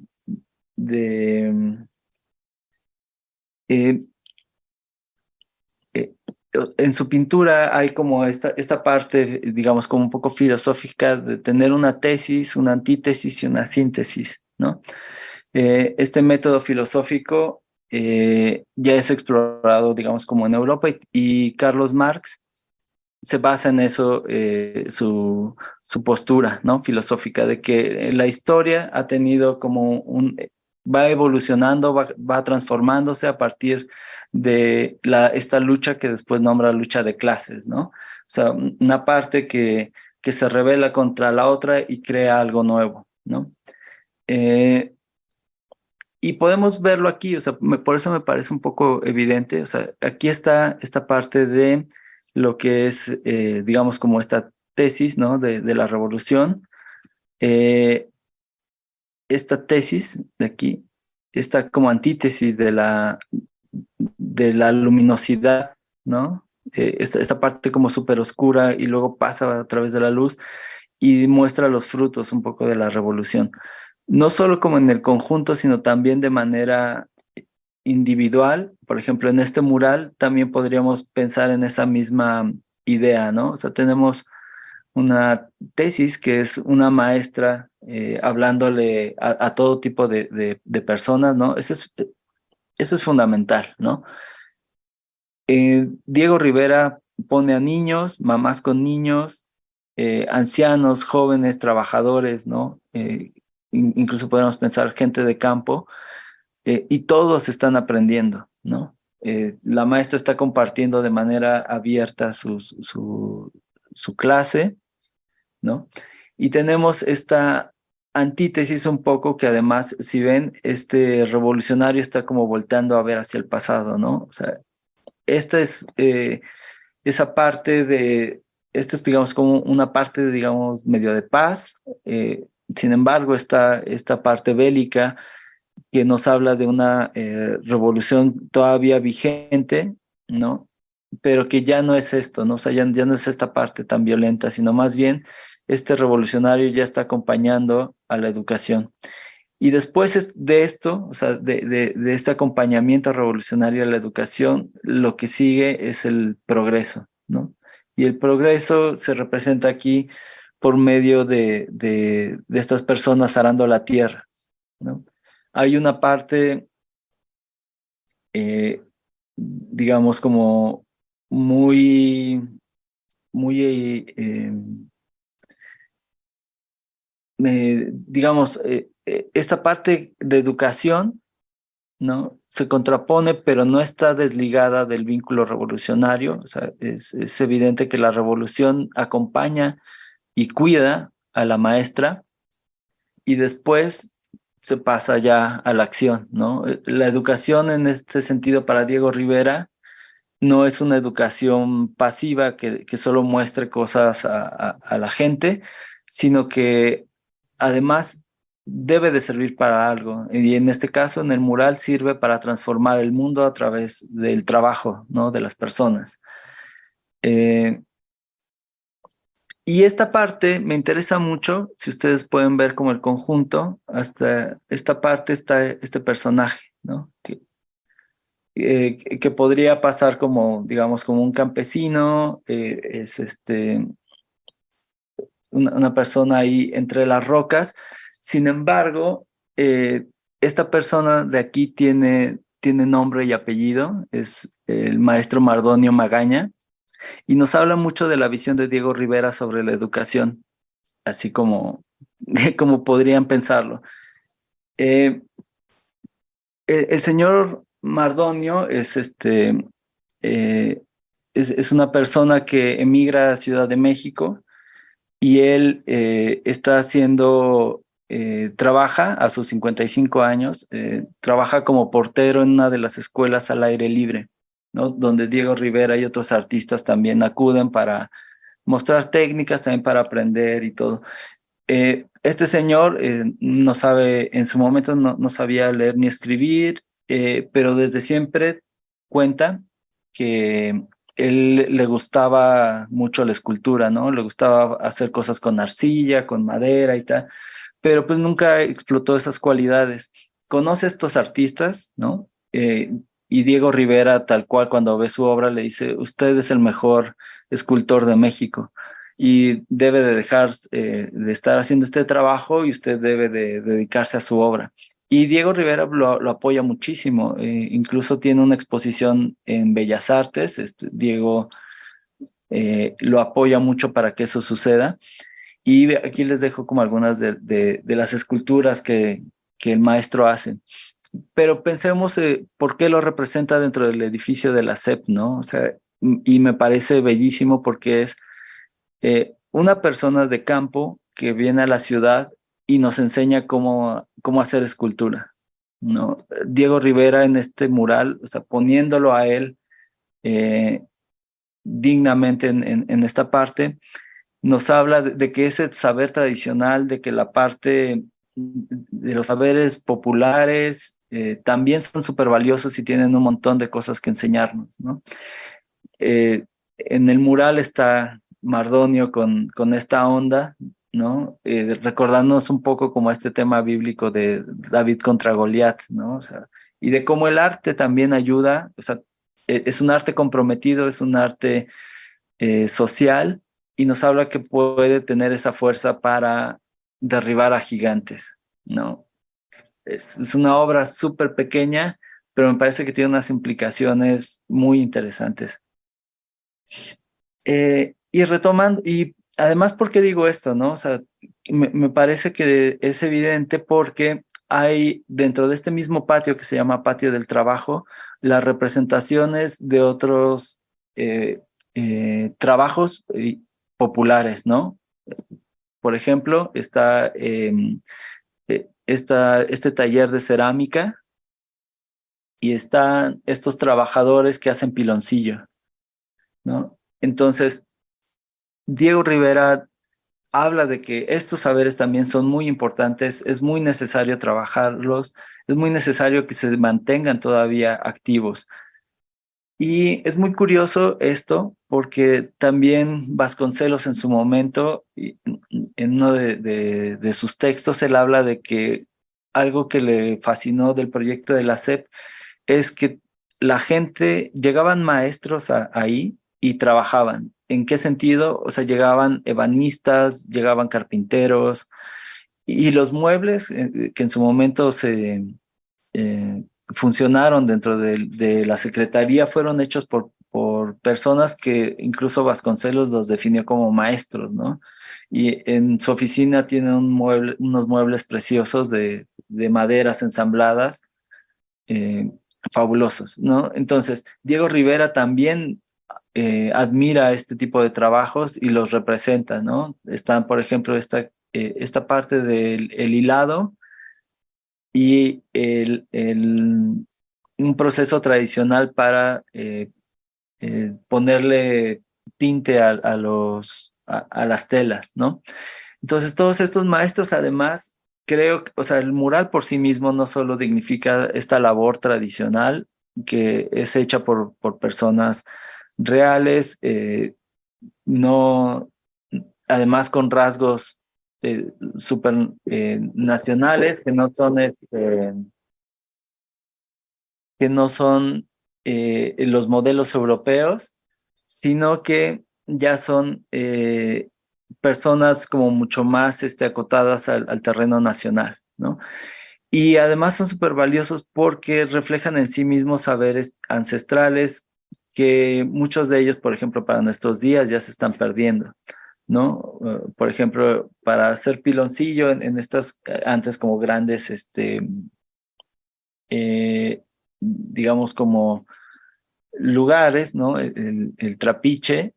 S2: eh, eh, en su pintura hay como esta parte, digamos, como un poco filosófica de tener una tesis, una antítesis y una síntesis, ¿no? Este método filosófico ya es explorado, digamos, como en Europa y Carlos Marx se basa en eso, su postura, ¿no? Filosófica, de que la historia ha tenido como va evolucionando, va transformándose a partir de esta lucha que después nombra lucha de clases, ¿no? O sea, una parte que se revela contra la otra y crea algo nuevo, ¿no? Eh, y podemos verlo aquí, o sea, por eso me parece un poco evidente, o sea, aquí está esta parte de lo que es, digamos, como esta tesis, ¿no? De la revolución. Eh, esta tesis de aquí, esta como antítesis de la luminosidad, ¿no? Esta parte como súper oscura y luego pasa a través de la luz y muestra los frutos un poco de la revolución. No solo como en el conjunto, sino también de manera individual. Por ejemplo, en este mural también podríamos pensar en esa misma idea, ¿no? O sea, tenemos una tesis que es una maestra hablándole a todo tipo de personas, ¿no? Eso es fundamental, ¿no? Diego Rivera pone a niños, mamás con niños, ancianos, jóvenes, trabajadores, ¿no? Incluso podemos pensar gente de campo, y todos están aprendiendo, ¿no? La maestra está compartiendo de manera abierta su clase, ¿no? Y tenemos esta antítesis un poco que además, si ven, este revolucionario está como volteando a ver hacia el pasado, ¿no? O sea, esta es esa parte esta es, digamos, como una parte, digamos, medio de paz. Sin embargo, está esta parte bélica que nos habla de una revolución todavía vigente, ¿no? Pero que ya no es esto, ¿no? O sea, ya no es esta parte tan violenta, sino más bien este revolucionario ya está acompañando a la educación. Y después de esto, o sea, de este acompañamiento revolucionario a la educación, lo que sigue es el progreso, ¿no? Y el progreso se representa aquí por medio de estas personas arando la tierra, ¿no? Hay una parte, eh, digamos, como muy, muy, digamos, esta parte de educación, ¿no? Se contrapone, pero no está desligada del vínculo revolucionario. O sea, es evidente que la revolución acompaña y cuida a la maestra y después se pasa ya a la acción, ¿no? La educación en este sentido para Diego Rivera no es una educación pasiva que solo muestre cosas a la gente, sino que además debe de servir para algo. Y en este caso, en el mural, sirve para transformar el mundo a través del trabajo, ¿no? De las personas. Eh, y esta parte me interesa mucho, si ustedes pueden ver como el conjunto, hasta esta parte está este personaje, ¿no? Que podría pasar como, digamos, como un campesino, es una persona ahí entre las rocas. Sin embargo, esta persona de aquí tiene nombre y apellido, es el maestro Mardonio Magaña, y nos habla mucho de la visión de Diego Rivera sobre la educación, así como, como podrían pensarlo. Eh, el señor Mardonio es es una persona que emigra a Ciudad de México y él está haciendo, trabaja a sus 55 años, trabaja como portero en una de las escuelas al aire libre, ¿no? Donde Diego Rivera y otros artistas también acuden para mostrar técnicas, también para aprender y todo. Este señor no sabe, en su momento no sabía leer ni escribir, pero desde siempre cuenta que él le gustaba mucho la escultura, ¿no? Le gustaba hacer cosas con arcilla, con madera y tal, pero pues nunca explotó esas cualidades. Conoce a estos artistas, ¿no? Y Diego Rivera, tal cual, cuando ve su obra, le dice, usted es el mejor escultor de México y debe de dejar de estar haciendo este trabajo y usted debe de dedicarse a su obra. Y Diego Rivera lo apoya muchísimo, incluso tiene una exposición en Bellas Artes, Diego lo apoya mucho para que eso suceda. Y aquí les dejo como algunas de las esculturas que el maestro hace. Pero pensemos por qué lo representa dentro del edificio de la SEP, ¿no? O sea, y me parece bellísimo porque es una persona de campo que viene a la ciudad y nos enseña cómo hacer escultura, ¿no? Diego Rivera en este mural, o sea, poniéndolo a él eh, dignamente en esta parte, nos habla de que ese saber tradicional, de que la parte de los saberes populares también son súper valiosos y tienen un montón de cosas que enseñarnos, ¿no? En el mural está Mardonio con esta onda, ¿no? Recordándonos un poco como este tema bíblico de David contra Goliat, ¿no? O sea, y de cómo el arte también ayuda, o sea, es un arte comprometido, es un arte social y nos habla que puede tener esa fuerza para derribar a gigantes, ¿no? Es una obra súper pequeña, pero me parece que tiene unas implicaciones muy interesantes. Y retomando, y además, ¿por qué digo esto, no? O sea, me parece que es evidente porque hay dentro de este mismo patio que se llama Patio del Trabajo, las representaciones de otros eh, trabajos populares, ¿no? Por ejemplo, está este taller de cerámica y están estos trabajadores que hacen piloncillo, ¿no? Entonces, Diego Rivera habla de que estos saberes también son muy importantes, es muy necesario trabajarlos, es muy necesario que se mantengan todavía activos. Y es muy curioso esto porque también Vasconcelos en su momento, en uno de sus textos, él habla de que algo que le fascinó del proyecto de la SEP es que la gente, llegaban maestros ahí y trabajaban. ¿En qué sentido? O sea, llegaban ebanistas, llegaban carpinteros y los muebles que en su momento funcionaron dentro de la secretaría fueron hechos por personas que incluso Vasconcelos los definió como maestros, ¿no? Y en su oficina tiene unos muebles preciosos de maderas ensambladas eh, fabulosos, ¿no? Entonces, Diego Rivera también admira este tipo de trabajos y los representa, ¿no? Están, por ejemplo, esta parte del el hilado y un proceso tradicional para ponerle tinte a las telas, ¿no? Entonces, todos estos maestros, además, creo que, o sea, el mural por sí mismo no solo dignifica esta labor tradicional que es hecha por personas reales, no, además con rasgos súper nacionales, que no son los modelos europeos, sino que ya son personas como mucho más acotadas al terreno nacional, ¿no? Y además son súper valiosos porque reflejan en sí mismos saberes ancestrales que muchos de ellos, por ejemplo, para nuestros días ya se están perdiendo, ¿no? Por ejemplo, para hacer piloncillo en estas antes como grandes, digamos como lugares, ¿no? El trapiche,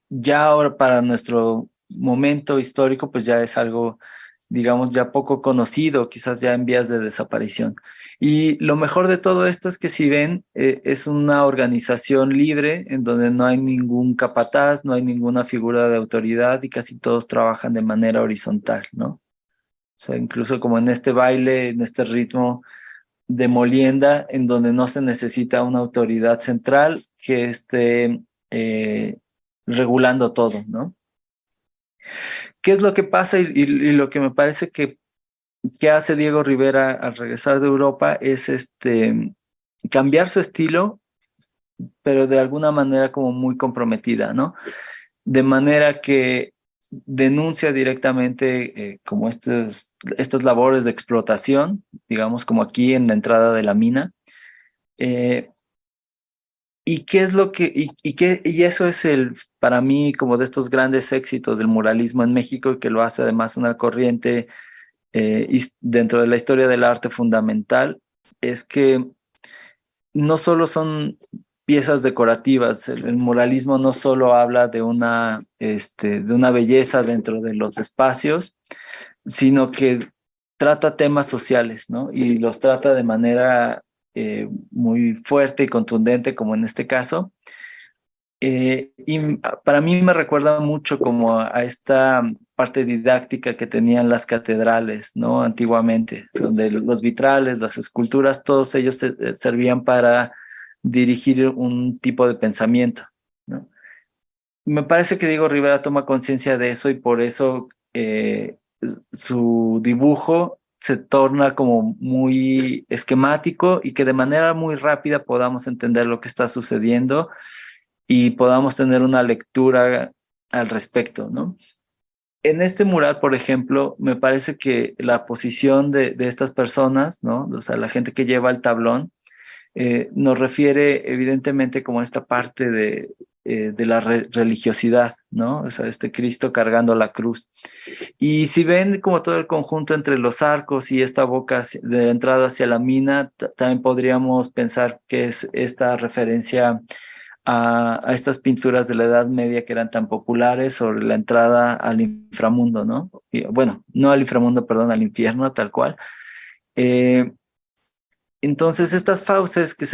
S2: ya ahora para nuestro momento histórico, pues ya es algo, digamos, ya poco conocido, quizás ya en vías de desaparición. Y lo mejor de todo esto es que si ven, es una organización libre en donde no hay ningún capataz, no hay ninguna figura de autoridad y casi todos trabajan de manera horizontal, ¿no? O sea, incluso como en este baile, en este ritmo de molienda, en donde no se necesita una autoridad central que esté eh, regulando todo, ¿no? ¿Qué es lo que pasa y lo que me parece que hace Diego Rivera al regresar de Europa es cambiar su estilo, pero de alguna manera como muy comprometida, ¿no? De manera que denuncia directamente como estas labores de explotación, digamos como aquí en la entrada de la mina. Eh, ¿Y qué es lo que, y eso es para mí, como de estos grandes éxitos del muralismo en México, y que lo hace además una corriente dentro de la historia del arte fundamental, es que no solo son piezas decorativas, el muralismo no solo habla de una belleza dentro de los espacios, sino que trata temas sociales, ¿no? Y los trata de manera muy fuerte y contundente, como en este caso. Para mí me recuerda mucho como a esta parte didáctica que tenían las catedrales, ¿no? Antiguamente, donde los vitrales, las esculturas, todos ellos servían para dirigir un tipo de pensamiento, ¿no? Me parece que Diego Rivera toma conciencia de eso y por eso su dibujo se torna como muy esquemático y que de manera muy rápida podamos entender lo que está sucediendo y podamos tener una lectura al respecto, ¿no? En este mural, por ejemplo, me parece que la posición de estas personas, ¿no? O sea, la gente que lleva el tablón, nos refiere evidentemente como a esta parte de la religiosidad, ¿no? O sea, este Cristo cargando la cruz. Y si ven como todo el conjunto entre los arcos y esta boca de entrada hacia la mina, también podríamos pensar que es esta referencia a estas pinturas de la Edad Media que eran tan populares sobre la entrada al inframundo, ¿no? Y, bueno, no al inframundo, perdón, al infierno, tal cual. Eh, entonces, estas fauces que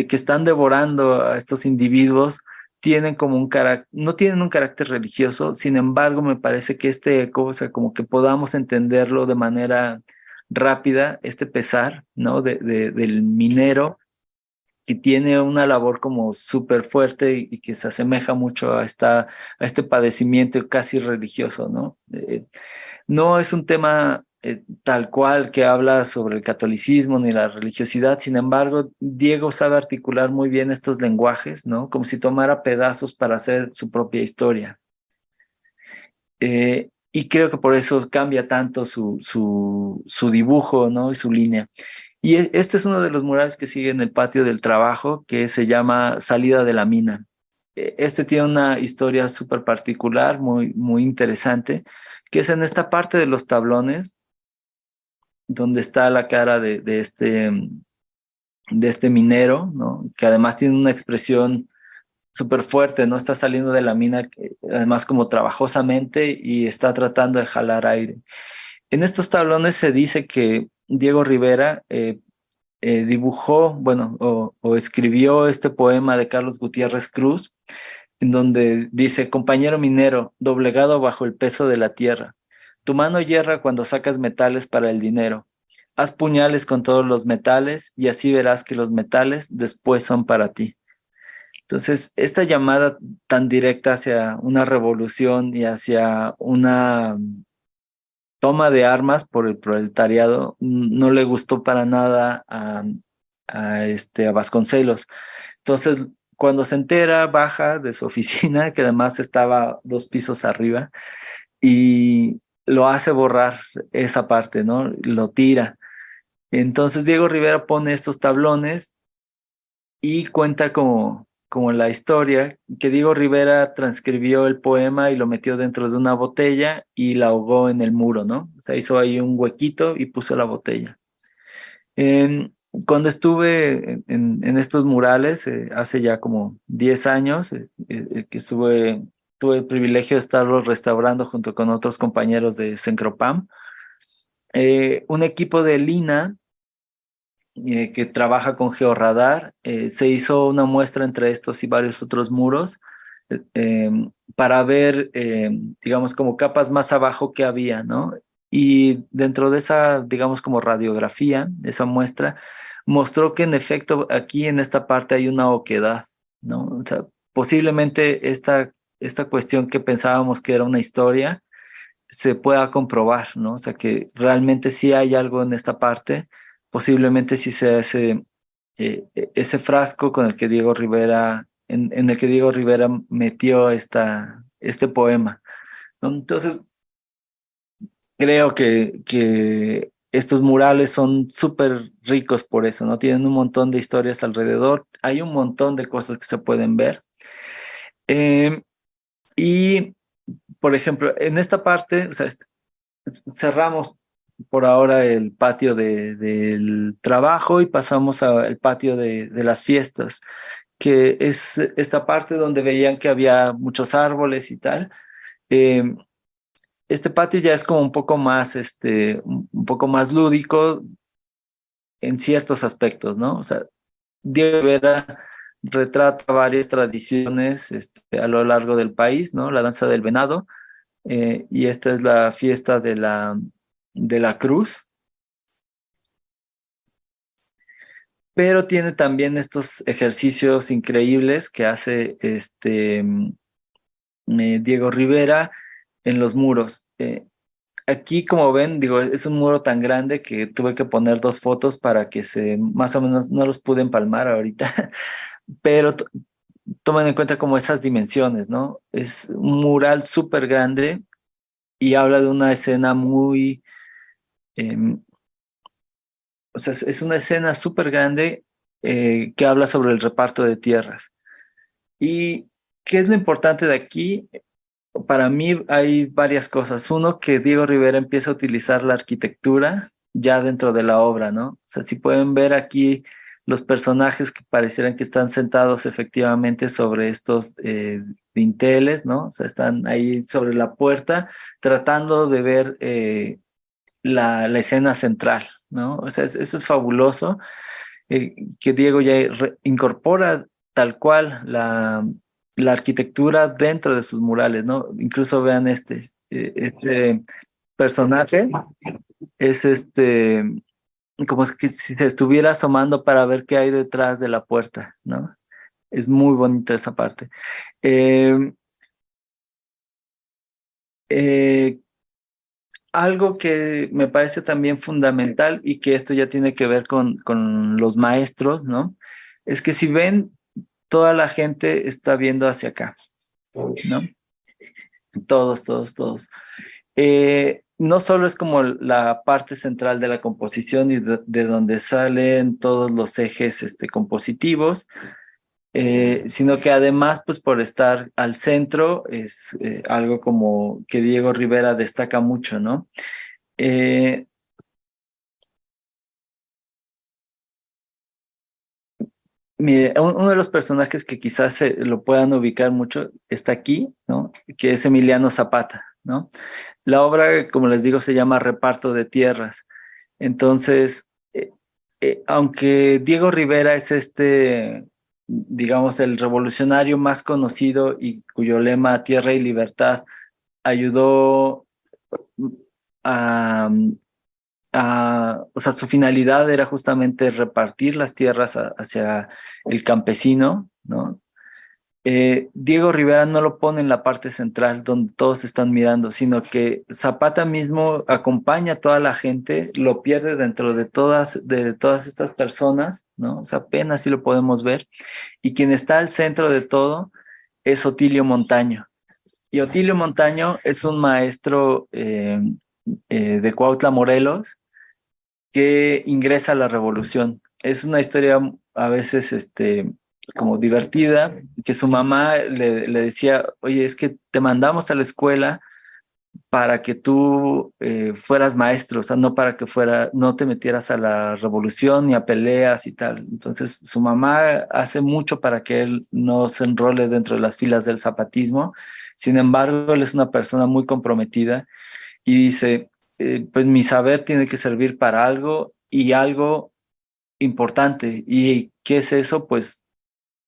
S2: que están devorando a estos individuos tienen como un carácter, no tienen un carácter religioso, sin embargo, me parece que cosa, como que podamos entenderlo de manera rápida, este pesar, ¿no? Del minero que tiene una labor como súper fuerte y que se asemeja mucho a este padecimiento casi religioso, ¿no? No es un tema tal cual que habla sobre el catolicismo ni la religiosidad, sin embargo, Diego sabe articular muy bien estos lenguajes, ¿no? Como si tomara pedazos para hacer su propia historia. Y creo que por eso cambia tanto su dibujo, ¿no? Y su línea. Y este es uno de los murales que sigue en el patio del trabajo, que se llama Salida de la mina. Este tiene una historia súper particular, muy interesante, que es en esta parte de los tablones, donde está la cara de este minero, ¿no? Que además tiene una expresión súper fuerte, ¿no? Está saliendo de la mina, además como trabajosamente, y está tratando de jalar aire. En estos tablones se dice que Diego Rivera dibujó, bueno, o escribió este poema de Carlos Gutiérrez Cruz, en donde dice: compañero minero, doblegado bajo el peso de la tierra, tu mano hierra cuando sacas metales para el dinero. Haz puñales con todos los metales y así verás que los metales después son para ti. Entonces, esta llamada tan directa hacia una revolución y hacia una toma de armas por el proletariado no le gustó para nada a Vasconcelos. Entonces, cuando se entera, baja de su oficina, que además estaba 2 pisos arriba, y lo hace borrar esa parte, ¿no? Lo tira. Entonces, Diego Rivera pone estos tablones y cuenta como la historia, que Diego Rivera transcribió el poema y lo metió dentro de una botella y la ahogó en el muro, ¿no? O sea, hizo ahí un huequito y puso la botella. Cuando estuve en estos murales, hace ya como 10 años, que tuve el privilegio de estarlos restaurando junto con otros compañeros de Cencropam, un equipo de Lina que trabaja con georradar, se hizo una muestra entre estos y varios otros muros para ver, digamos, como capas más abajo que había, ¿no? Y dentro de esa, digamos, como radiografía, esa muestra, mostró que en efecto aquí en esta parte hay una oquedad, ¿no? O sea, posiblemente esta cuestión que pensábamos que era una historia se pueda comprobar, ¿no? O sea, que realmente sí hay algo en esta parte, posiblemente sí sea ese frasco con el que Diego Rivera, en el que Diego Rivera metió este poema, ¿no? Entonces, creo que estos murales son súper ricos por eso, ¿no? Tienen un montón de historias alrededor, hay un montón de cosas que se pueden ver. Eh, y, por ejemplo, en esta parte, o sea, cerramos por ahora el patio del trabajo y pasamos al patio de las fiestas, que es esta parte donde veían que había muchos árboles y tal. Eh, este patio ya es como un poco más, un poco más lúdico en ciertos aspectos, ¿no? O sea, Diego Rivera retrata varias tradiciones, a lo largo del país, ¿no? La danza del venado, y esta es la fiesta de la cruz, pero tiene también estos ejercicios increíbles que hace Diego Rivera en los muros. Aquí, como ven, digo, es un muro tan grande que tuve que poner dos fotos para que más o menos, no los pude empalmar ahorita, pero tomen en cuenta como esas dimensiones, ¿no? Es un mural súper grande y habla de una escena em, o sea, es una escena súper grande que habla sobre el reparto de tierras. ¿Y qué es lo importante de aquí? Para mí hay varias cosas. Uno, que Diego Rivera empieza a utilizar la arquitectura ya dentro de la obra, ¿no? O sea, si pueden ver aquí los personajes que parecieran que están sentados efectivamente sobre estos dinteles, ¿no? O sea, están ahí sobre la puerta tratando de ver la escena central, ¿no? O sea, eso es fabuloso, que Diego ya incorpora tal cual la arquitectura dentro de sus murales, ¿no? Incluso vean este personaje, es como si se estuviera asomando para ver qué hay detrás de la puerta, ¿no? Es muy bonita esa parte. Eh, eh, Algo que me parece también fundamental y que esto ya tiene que ver con los maestros, ¿no? Es que si ven, toda la gente está viendo hacia acá, ¿no? Todos, todos, todos. No solo es como la parte central de la composición y de donde salen todos los ejes compositivos, sino que además, pues por estar al centro, es algo como que Diego Rivera destaca mucho, ¿no? Eh, Mire, uno de los personajes que quizás se lo puedan ubicar mucho está aquí, ¿no? Que es Emiliano Zapata, ¿no? La obra, como les digo, se llama Reparto de Tierras. Entonces, aunque Diego Rivera es digamos, el revolucionario más conocido y cuyo lema Tierra y Libertad ayudó a, o sea, su finalidad era justamente repartir las tierras hacia el campesino, ¿no? Diego Rivera no lo pone en la parte central donde todos están mirando, sino que Zapata mismo acompaña a toda la gente, lo pierde dentro de todas estas personas, ¿no? O sea, apenas sí lo podemos ver. Y quien está al centro de todo es Otilio Montaño. Y Otilio Montaño es un maestro de Cuautla, Morelos, que ingresa a la revolución. Es una historia a veces como divertida, que su mamá le decía, oye, es que te mandamos a la escuela para que tú fueras maestro, o sea, no para que no te metieras a la revolución ni a peleas y tal. Entonces, su mamá hace mucho para que él no se enrole dentro de las filas del zapatismo. Sin embargo, él es una persona muy comprometida y dice, pues mi saber tiene que servir para algo y algo importante. ¿Y qué es eso? Pues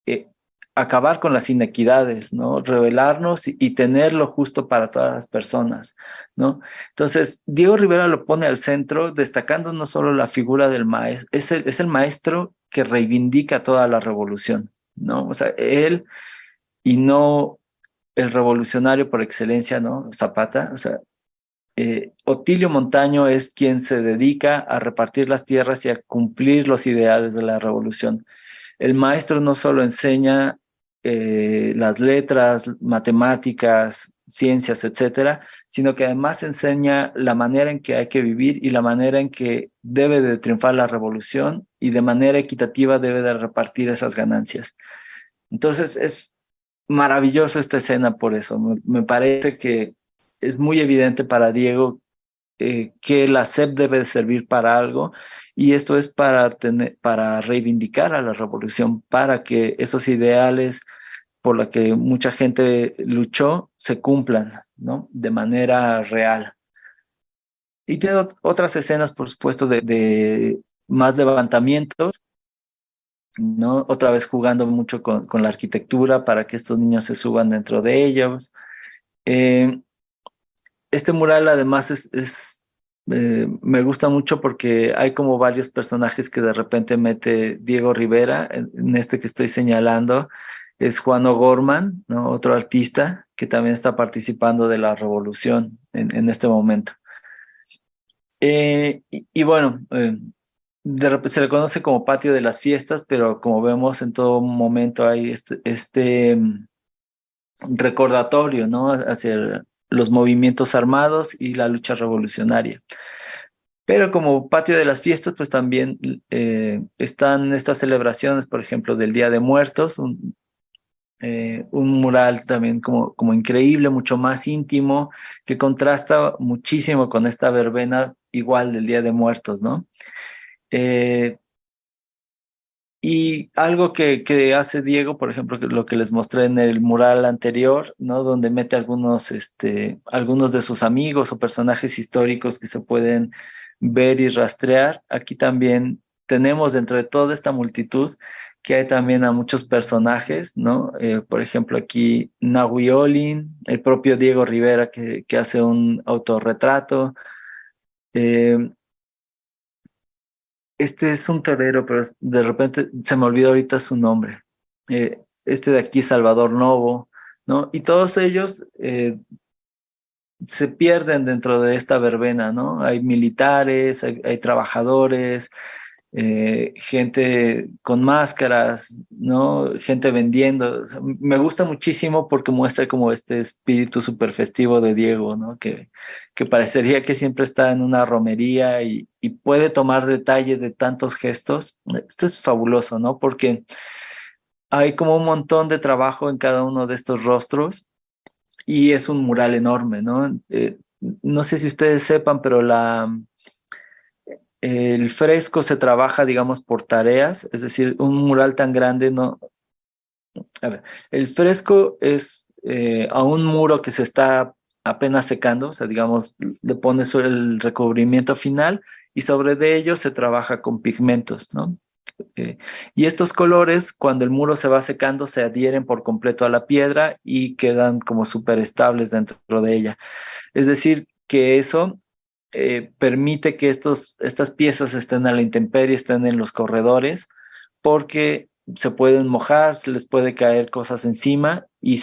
S2: eh, acabar con las inequidades, ¿no? Revelarnos y tener lo justo para todas las personas, ¿no? Entonces, Diego Rivera lo pone al centro, destacando no solo la figura del maestro, es el maestro que reivindica toda la revolución, ¿no? O sea, él y no el revolucionario por excelencia, ¿no? Zapata, o sea, Otilio Montaño es quien se dedica a repartir las tierras y a cumplir los ideales de la revolución. El maestro no solo enseña las letras, matemáticas, ciencias, etcétera, sino que además enseña la manera en que hay que vivir y la manera en que debe de triunfar la revolución y de manera equitativa debe de repartir esas ganancias. Entonces es maravillosa esta escena por eso. Me parece que es muy evidente para Diego que la SEP debe servir para algo y esto es para reivindicar a la revolución, para que esos ideales por los que mucha gente luchó se cumplan, ¿no? De manera real. Y tiene otras escenas, por supuesto, de más levantamientos, ¿no? Otra vez jugando mucho con la arquitectura para que estos niños se suban dentro de ellos. Eh, Este mural además me gusta mucho porque hay como varios personajes que de repente mete Diego Rivera, en este que estoy señalando, es Juan O'Gorman, ¿no? Otro artista que también está participando de la revolución en este momento. Y bueno, de repente se le conoce como patio de las fiestas, pero como vemos en todo momento hay este recordatorio, ¿no? Hacia los movimientos armados y la lucha revolucionaria. Pero como patio de las fiestas, pues también están estas celebraciones, por ejemplo, del Día de Muertos, un mural también como increíble, mucho más íntimo, que contrasta muchísimo con esta verbena igual del Día de Muertos, ¿no? Eh, Y algo que hace Diego, por ejemplo, que lo que les mostré en el mural anterior, ¿no? Donde mete algunos de sus amigos o personajes históricos que se pueden ver y rastrear. Aquí también tenemos dentro de toda esta multitud que hay también a muchos personajes, ¿no? Por ejemplo, aquí Nahui Olin, el propio Diego Rivera que hace un autorretrato. eh, este es un torero, pero de repente se me olvidó ahorita su nombre. Este de aquí, Salvador Novo, ¿no? Y todos ellos se pierden dentro de esta verbena, ¿no? Hay militares, hay trabajadores, gente con máscaras, ¿no? Gente vendiendo. O sea, me gusta muchísimo porque muestra como este espíritu súper festivo de Diego, ¿no? Que parecería que siempre está en una romería y puede tomar detalle de tantos gestos. Esto es fabuloso, ¿no? Porque hay como un montón de trabajo en cada uno de estos rostros y es un mural enorme, ¿no? No sé si ustedes sepan, pero el fresco se trabaja, digamos, por tareas, es decir, un mural tan grande no. A ver, el fresco es a un muro que se está apenas secando, o sea, digamos, le pones el recubrimiento final y sobre de ello se trabaja con pigmentos, ¿no? Eh, y estos colores, cuando el muro se va secando, se adhieren por completo a la piedra y quedan como súper estables dentro de ella. Es decir, que eso permite que estas piezas estén a la intemperie, estén en los corredores, porque se pueden mojar, se les puede caer cosas encima y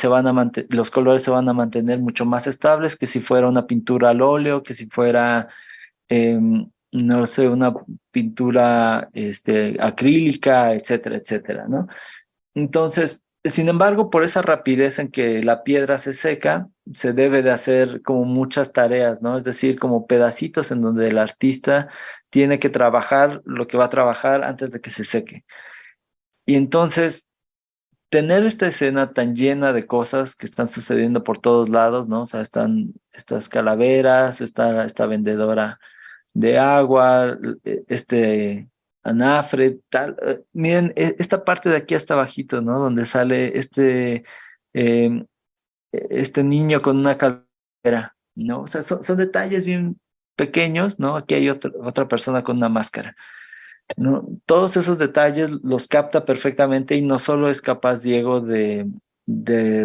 S2: los colores se van a mantener mucho más estables que si fuera una pintura al óleo, que si fuera, no sé, una pintura acrílica, etcétera, etcétera, ¿no? Entonces, sin embargo, por esa rapidez en que la piedra se seca, se debe de hacer como muchas tareas, ¿no? Es decir, como pedacitos en donde el artista tiene que trabajar lo que va a trabajar antes de que se seque. Y entonces tener esta escena tan llena de cosas que están sucediendo por todos lados, ¿no? O sea, están estas calaveras, está esta vendedora de agua, este anafre, tal. Miren, esta parte de aquí hasta abajito, ¿no? Donde sale eh, este niño con una calavera, ¿no? O sea, son detalles bien pequeños, ¿no? Aquí hay otra persona con una máscara, ¿no? Todos esos detalles los capta perfectamente y no solo es capaz Diego de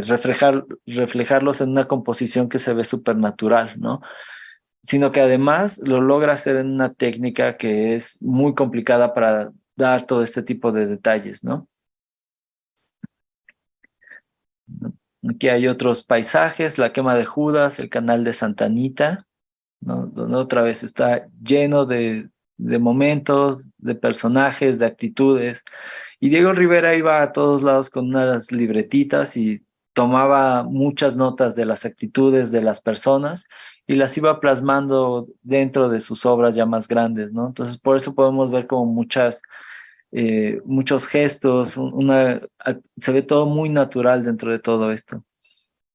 S2: reflejarlos en una composición que se ve supernatural, ¿no? Sino que además lo logra hacer en una técnica que es muy complicada para dar todo este tipo de detalles, ¿no? Aquí hay otros paisajes, la quema de Judas, el canal de Santa Anita, ¿no? Donde otra vez está lleno de momentos, de personajes, de actitudes. Y Diego Rivera iba a todos lados con unas libretitas y tomaba muchas notas de las actitudes de las personas y las iba plasmando dentro de sus obras ya más grandes, ¿no? Entonces, por eso podemos ver como muchos gestos, se ve todo muy natural dentro de todo esto,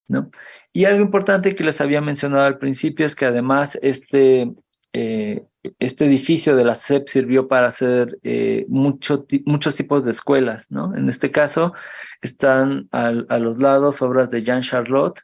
S2: ¿no? Y algo importante que les había mencionado al principio es que además eh, este edificio de la SEP sirvió para hacer muchos tipos de escuelas, ¿no? En este caso están a los lados obras de Jean Charlotte,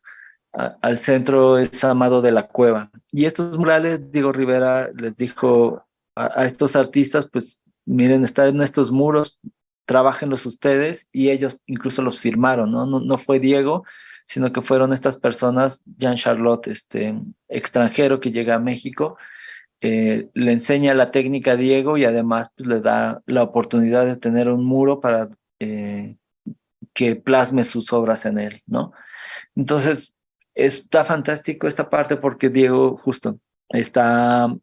S2: al centro es Amado de la Cueva. Y estos murales, Diego Rivera les dijo a estos artistas, pues miren, están en estos muros, trabájenlos ustedes, y ellos incluso los firmaron, ¿no? No fue Diego, sino que fueron estas personas, Jean Charlotte, este extranjero que llega a México, le enseña la técnica a Diego y además pues, le da la oportunidad de tener un muro para que plasme sus obras en él, ¿no? Entonces, está fantástico esta parte porque Diego justo está,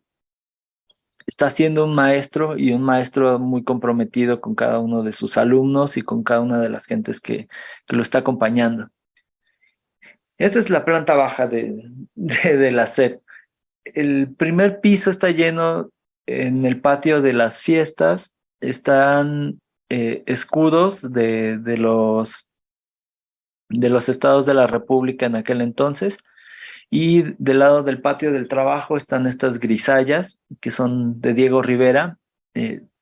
S2: está siendo un maestro y un maestro muy comprometido con cada uno de sus alumnos y con cada una de las gentes que lo está acompañando. Esta es la planta baja de la SEP. El primer piso está lleno en el patio de las fiestas, están escudos de los estados de la República en aquel entonces. Y del lado del patio del trabajo están estas grisallas que son de Diego Rivera.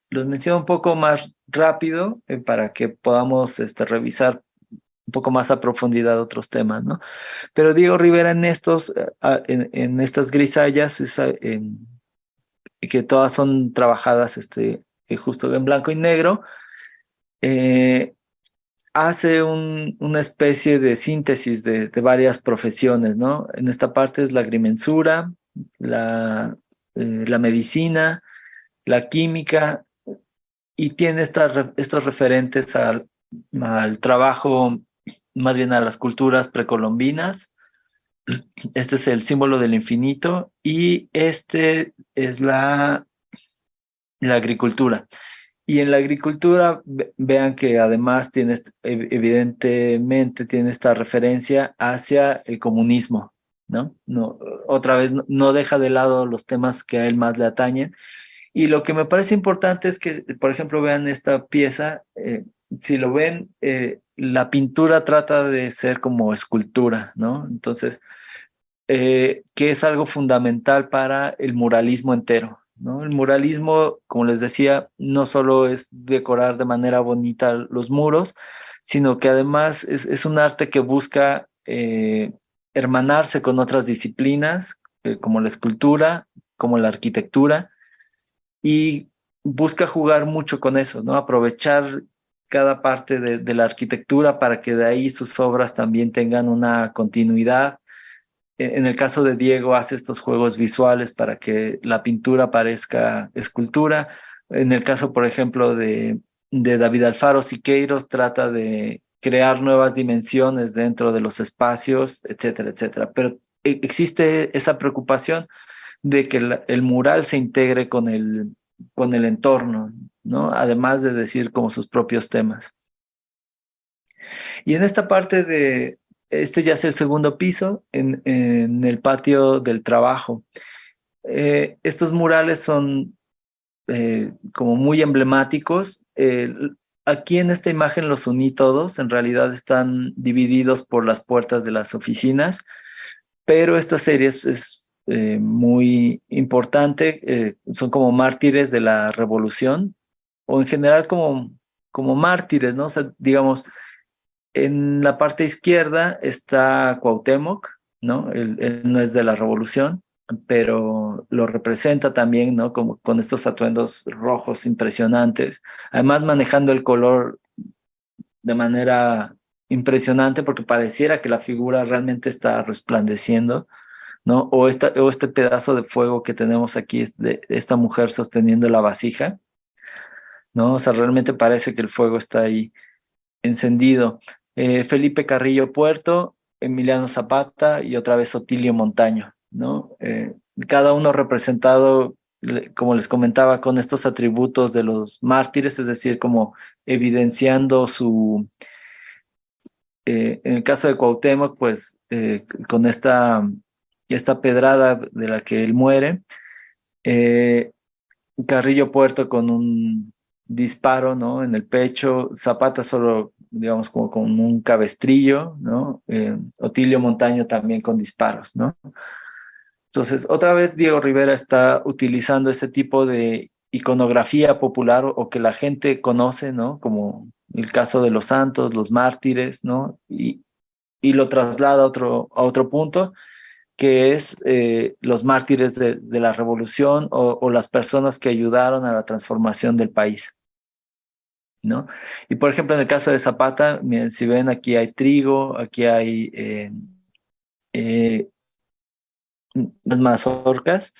S2: Los menciono un poco más rápido para que podamos revisar un poco más a profundidad otros temas, ¿no? Pero Diego Rivera en en estas grisallas, que todas son trabajadas justo en blanco y negro, eh, hace una especie de síntesis de varias profesiones, ¿no? En esta parte es la agrimensura, la medicina, la química, y tiene estos referentes al trabajo, más bien a las culturas precolombinas. Este es el símbolo del infinito y este es la agricultura. Y en la agricultura, vean que además tiene, evidentemente, tiene esta referencia hacia el comunismo, ¿no? No, otra vez no deja de lado los temas que a él más le atañen. Y lo que me parece importante es que, por ejemplo, vean esta pieza, si lo ven, la pintura trata de ser como escultura, ¿no? Entonces, que es algo fundamental para el muralismo entero, ¿no? El muralismo, como les decía, no solo es decorar de manera bonita los muros, sino que además es un arte que busca hermanarse con otras disciplinas, como la escultura, como la arquitectura, y busca jugar mucho con eso, ¿no? Aprovechar cada parte de la arquitectura para que de ahí sus obras también tengan una continuidad. En el caso de Diego, hace estos juegos visuales para que la pintura parezca escultura. En el caso, por ejemplo, de David Alfaro Siqueiros, trata de crear nuevas dimensiones dentro de los espacios, etcétera, etcétera. Pero existe esa preocupación de que el mural se integre con el entorno, ¿no? Además de decir como sus propios temas. Y en esta parte este ya es el segundo piso, en el patio del trabajo. Estos murales son como muy emblemáticos. aquí en esta imagen los uní todos, en realidad están divididos por las puertas de las oficinas, pero esta serie es muy importante, son como mártires de la revolución, o en general como mártires, ¿no? O sea, digamos, en la parte izquierda está Cuauhtémoc, ¿no? Él no es de la revolución, pero lo representa también, ¿no? Como con estos atuendos rojos impresionantes, además manejando el color de manera impresionante porque pareciera que la figura realmente está resplandeciendo, ¿no? O este pedazo de fuego que tenemos aquí de esta mujer sosteniendo la vasija, ¿no? O sea, realmente parece que el fuego está ahí encendido. Felipe Carrillo Puerto, Emiliano Zapata y otra vez Otilio Montaño, ¿no? Cada uno representado, como les comentaba, con estos atributos de los mártires, es decir, como evidenciando en el caso de Cuauhtémoc, pues con esta pedrada de la que él muere, eh, Carrillo Puerto con un disparo, ¿no? En el pecho, Zapata solo, digamos, como con un cabestrillo, ¿no? Otilio Montaño también con disparos, ¿no? Entonces, otra vez Diego Rivera está utilizando ese tipo de iconografía popular o que la gente conoce, ¿no? Como el caso de los santos, los mártires, ¿no? Y lo traslada a otro punto, que es los mártires de la revolución o las personas que ayudaron a la transformación del país, ¿no? Y por ejemplo, en el caso de Zapata, miren, si ven, aquí hay trigo, aquí hay eh, las mazorcas,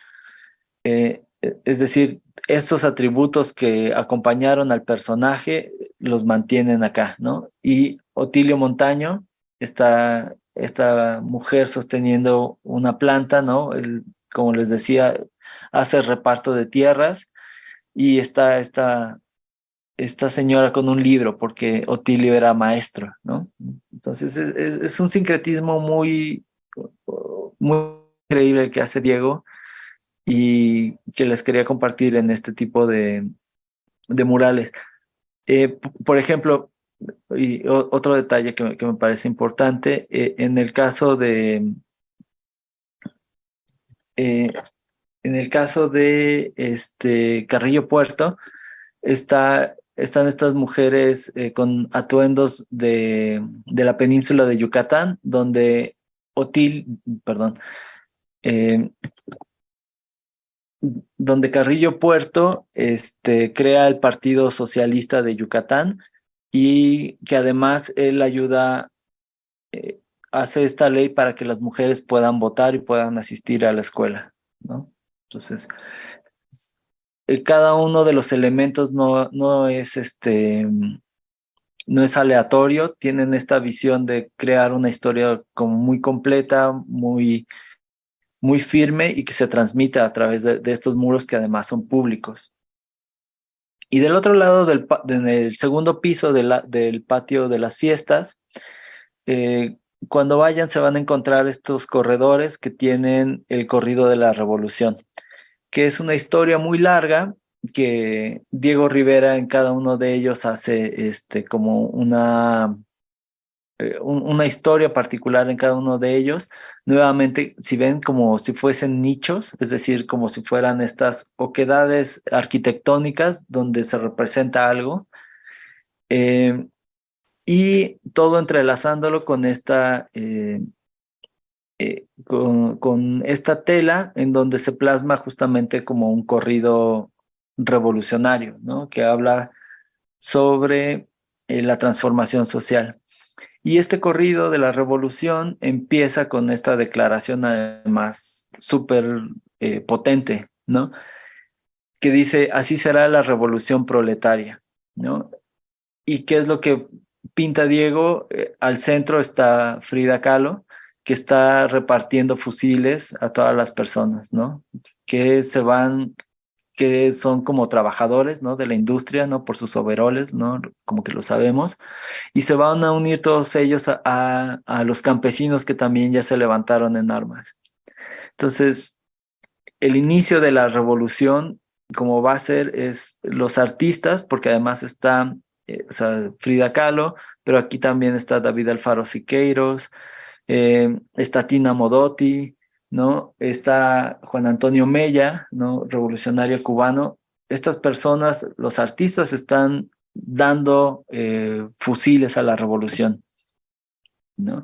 S2: es decir, estos atributos que acompañaron al personaje los mantienen acá, ¿no? Y Otilio Montaño, esta mujer sosteniendo una planta, ¿no? Como les decía, hace reparto de tierras y está esta señora con un libro porque Otilio era maestro, ¿no? Entonces es un sincretismo muy increíble el que hace Diego y que les quería compartir en este tipo de murales. Por ejemplo, y otro detalle que me parece importante, eh, en el caso de este Carrillo Puerto, están estas mujeres con atuendos de la península de Yucatán, perdón, eh, donde Carrillo Puerto crea el Partido Socialista de Yucatán y que además él ayuda, eh, hace esta ley para que las mujeres puedan votar y puedan asistir a la escuela, ¿no? Entonces, cada uno de los elementos no es aleatorio, tienen esta visión de crear una historia como muy completa, muy firme y que se transmite a través de estos muros que además son públicos. Y del otro lado, en el segundo piso del patio de las fiestas, cuando vayan se van a encontrar estos corredores que tienen el corrido de la Revolución, que es una historia muy larga que Diego Rivera en cada uno de ellos hace como una historia particular en cada uno de ellos. Nuevamente, si ven como si fuesen nichos, es decir, como si fueran estas oquedades arquitectónicas donde se representa algo, eh, y todo entrelazándolo con con esta tela en donde se plasma justamente como un corrido revolucionario, ¿no? Que habla sobre la transformación social. Y este corrido de la revolución empieza con esta declaración además súper potente, ¿no? Que dice, así será la revolución proletaria, ¿no? ¿Y qué es lo que pinta Diego? Al centro está Frida Kahlo, que está repartiendo fusiles a todas las personas, ¿no? Que se van, que son como trabajadores, ¿no? De la industria, ¿no? Por sus overoles, ¿no? Como que lo sabemos y se van a unir todos ellos a los campesinos que también ya se levantaron en armas. Entonces, el inicio de la revolución, como va a ser, es los artistas, porque además está o sea, Frida Kahlo, pero aquí también está David Alfaro Siqueiros, está Tina Modotti, ¿no? Está Juan Antonio Mella, ¿no? Revolucionario cubano. Estas personas, los artistas, están dando fusiles a la revolución, ¿no?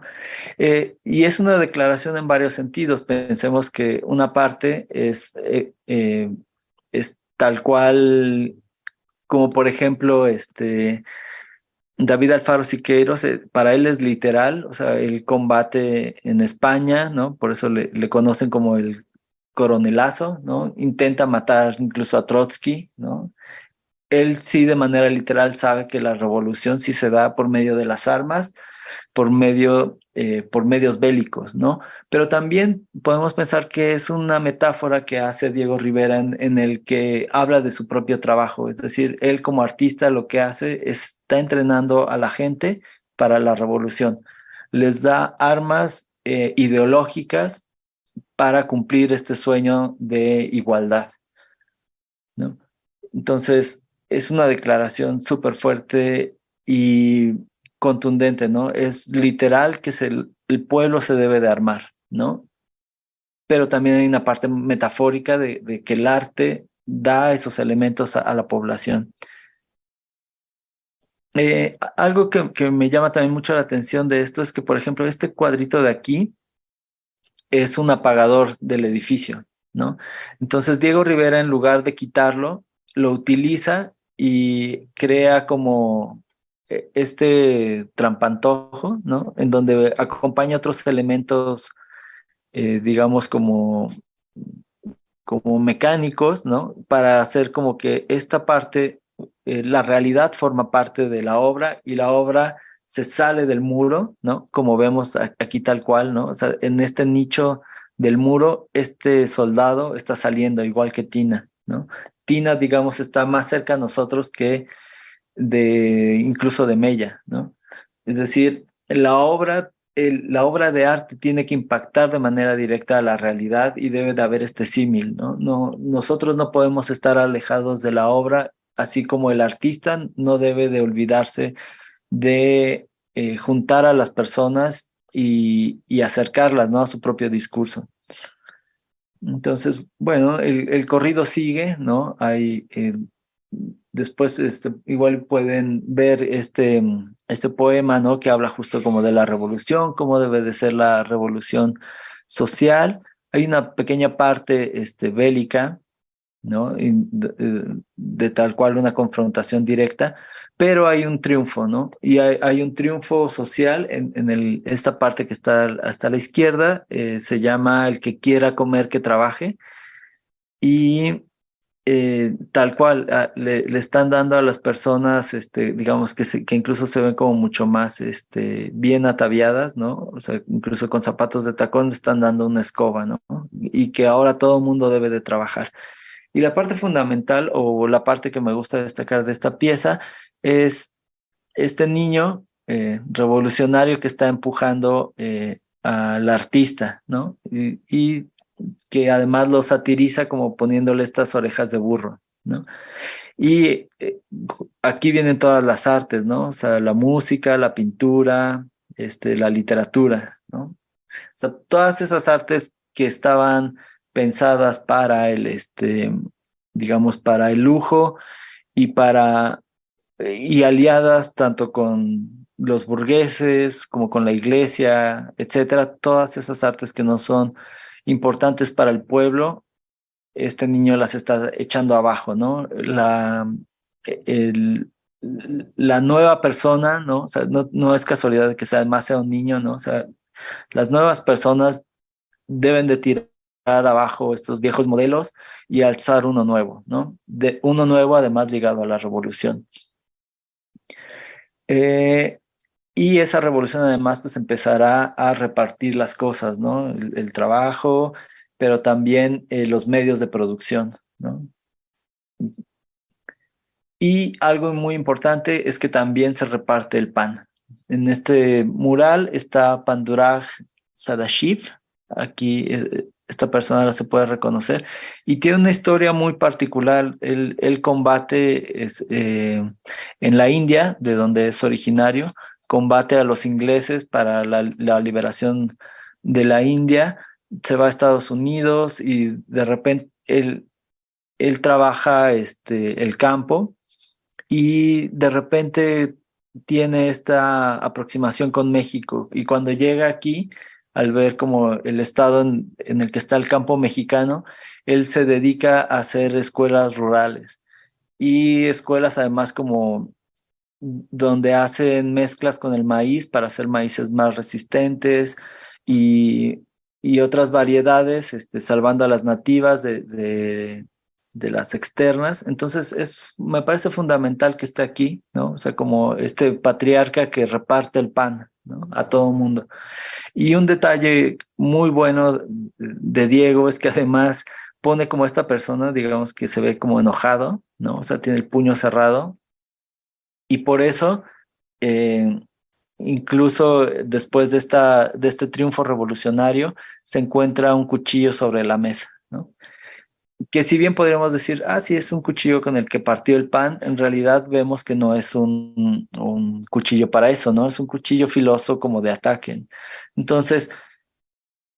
S2: Y es una declaración en varios sentidos. Pensemos que una parte es tal cual como por ejemplo David Alfaro Siqueiros, para él es literal, o sea, el combate en España, ¿no? Por eso le conocen como el coronelazo, ¿no? Intenta matar incluso a Trotsky, ¿no? Él sí de manera literal sabe que la revolución sí se da por medio de las armas, por medios bélicos, ¿no? Pero también podemos pensar que es una metáfora que hace Diego Rivera en el que habla de su propio trabajo, es decir, él como artista lo que hace es está entrenando a la gente para la revolución, les da armas ideológicas para cumplir este sueño de igualdad, ¿no? Entonces, es una declaración súper fuerte y contundente, ¿no? Es literal que el pueblo se debe de armar, ¿no? Pero también hay una parte metafórica de que el arte da esos elementos a la población. Algo que me llama también mucho la atención de esto es que, por ejemplo, este cuadrito de aquí es un apagador del edificio, ¿no? Entonces Diego Rivera, en lugar de quitarlo, lo utiliza y crea como este trampantojo, ¿no? En donde acompaña otros elementos, digamos, como mecánicos, ¿no? Para hacer como que esta parte, la realidad forma parte de la obra y la obra se sale del muro, ¿no? Como vemos aquí tal cual, ¿no? O sea, en este nicho del muro, este soldado está saliendo igual que Tina, ¿no? Tina, digamos, está más cerca a nosotros que incluso de Mella, ¿no? Es decir, la obra de arte tiene que impactar de manera directa a la realidad y debe de haber este símil, ¿no? Nosotros no podemos estar alejados de la obra, así como el artista no debe de olvidarse de juntar a las personas y acercarlas, ¿no? A su propio discurso. Entonces, bueno, el corrido sigue, ¿no? Después igual pueden ver este poema, ¿no? Que habla justo como de la revolución, cómo debe de ser la revolución social. Hay una pequeña parte bélica, ¿no? De tal cual una confrontación directa, pero hay un triunfo, ¿no? Y hay un triunfo social esta parte que está hasta la izquierda, se llama el que quiera comer, que trabaje, y tal cual, le están dando a las personas, digamos, que incluso se ven como mucho más bien ataviadas, ¿no? O sea, incluso con zapatos de tacón le están dando una escoba, ¿no? Y que ahora todo el mundo debe de trabajar. Y la parte fundamental o la parte que me gusta destacar de esta pieza es este niño revolucionario que está empujando al artista, ¿no? Y que además lo satiriza como poniéndole estas orejas de burro, ¿no? Y aquí vienen todas las artes, ¿no? O sea, la música, la pintura, la literatura, ¿no? O sea, todas esas artes que estaban pensadas para digamos, para el lujo y y aliadas tanto con los burgueses como con la iglesia, etcétera, todas esas artes que no son importantes para el pueblo, este niño las está echando abajo, ¿no? El- la nueva persona, ¿no? O sea, no es casualidad de que además sea un niño, ¿no? O sea, las nuevas personas deben de tirar abajo estos viejos modelos y alzar uno nuevo, ¿no? Uno nuevo además ligado a la revolución. Eh, y esa revolución además pues empezará a repartir las cosas, ¿no? El trabajo, pero también los medios de producción, ¿no? Y algo muy importante es que también se reparte el pan. En este mural está Panduraj Sadashiv. Aquí esta persona se puede reconocer. Y tiene una historia muy particular. Él combate en la India, de donde es originario, combate a los ingleses para la liberación de la India, se va a Estados Unidos y de repente él trabaja el campo y de repente tiene esta aproximación con México y cuando llega aquí, al ver como el estado en el que está el campo mexicano, él se dedica a hacer escuelas rurales y escuelas además como donde hacen mezclas con el maíz para hacer maíces más resistentes y, y otras variedades, salvando a las nativas de las externas. Entonces, me parece fundamental que esté aquí, ¿no? O sea, como este patriarca que reparte el pan, ¿no? A todo mundo. Y un detalle muy bueno de Diego es que además pone como esta persona, digamos, que se ve como enojado, ¿no? O sea, tiene el puño cerrado y por eso eh, incluso después de este triunfo revolucionario, se encuentra un cuchillo sobre la mesa, ¿no? Que si bien podríamos decir, ah, sí, es un cuchillo con el que partió el pan, en realidad vemos que no es un cuchillo para eso, ¿no? Es un cuchillo filoso como de ataque. Entonces,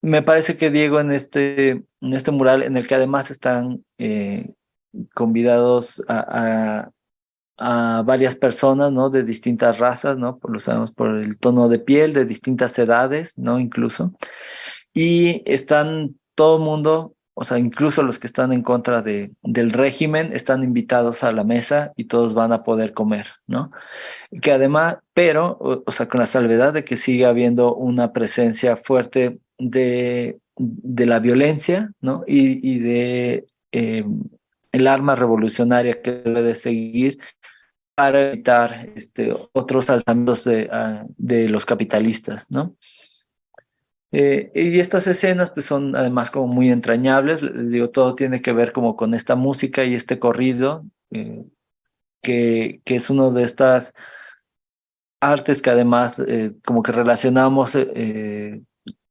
S2: me parece que Diego en este mural, en el que además están convidados a varias personas, ¿no? De distintas razas, ¿no? Lo sabemos por el tono de piel, de distintas edades, ¿no? Incluso. Y están todo el mundo, o sea, incluso los que están en contra del régimen, están invitados a la mesa y todos van a poder comer, ¿no? Que además, pero, o sea, con la salvedad de que sigue habiendo una presencia fuerte de la violencia, ¿no? Y de el arma revolucionaria que debe de seguir para evitar otros alzamientos de los capitalistas, ¿no? Y estas escenas pues son además como muy entrañables, les digo, todo tiene que ver como con esta música y este corrido, que es uno de estas artes que además como que relacionamos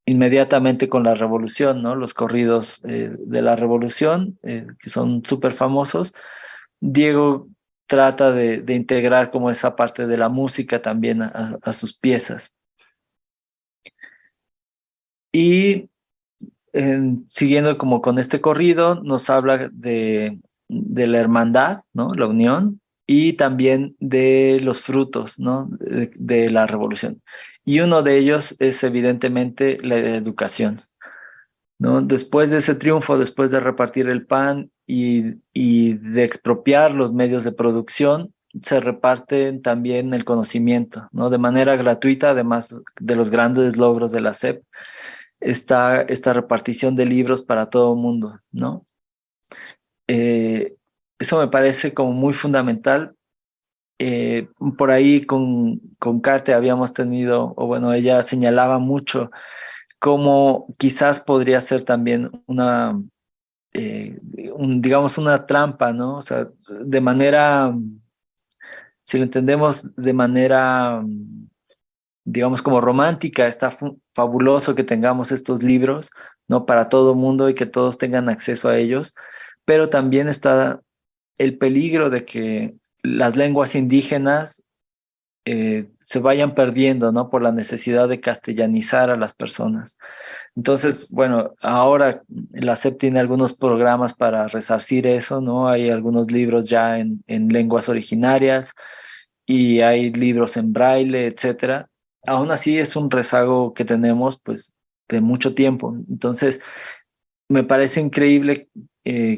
S2: inmediatamente con la revolución, ¿no? Los corridos de la revolución, que son súper famosos. Diego trata de integrar como esa parte de la música también a sus piezas. Y siguiendo como con este corrido, nos habla de la hermandad, ¿no? La unión, y también de los frutos, ¿no? De la revolución. Y uno de ellos es evidentemente la educación, ¿no? Después de ese triunfo, después de repartir el pan y de expropiar los medios de producción, se reparten también el conocimiento, ¿no? De manera gratuita, además de los grandes logros de la SEP, está esta repartición de libros para todo el mundo, ¿no? Eso me parece como muy fundamental. Por ahí con Kate habíamos tenido, o bueno, ella señalaba mucho cómo quizás podría ser también eh, digamos, una trampa, ¿no? O sea, de manera, si lo entendemos de manera, digamos, como romántica, está fabuloso que tengamos estos libros, ¿no? Para todo el mundo y que todos tengan acceso a ellos, pero también está el peligro de que las lenguas indígenas se vayan perdiendo, ¿no? Por la necesidad de castellanizar a las personas. Entonces, bueno, ahora la SEP tiene algunos programas para resarcir eso, ¿no? Hay algunos libros ya en lenguas originarias y hay libros en braille, etcétera. Aún así es un rezago que tenemos, pues, de mucho tiempo. Entonces, me parece increíble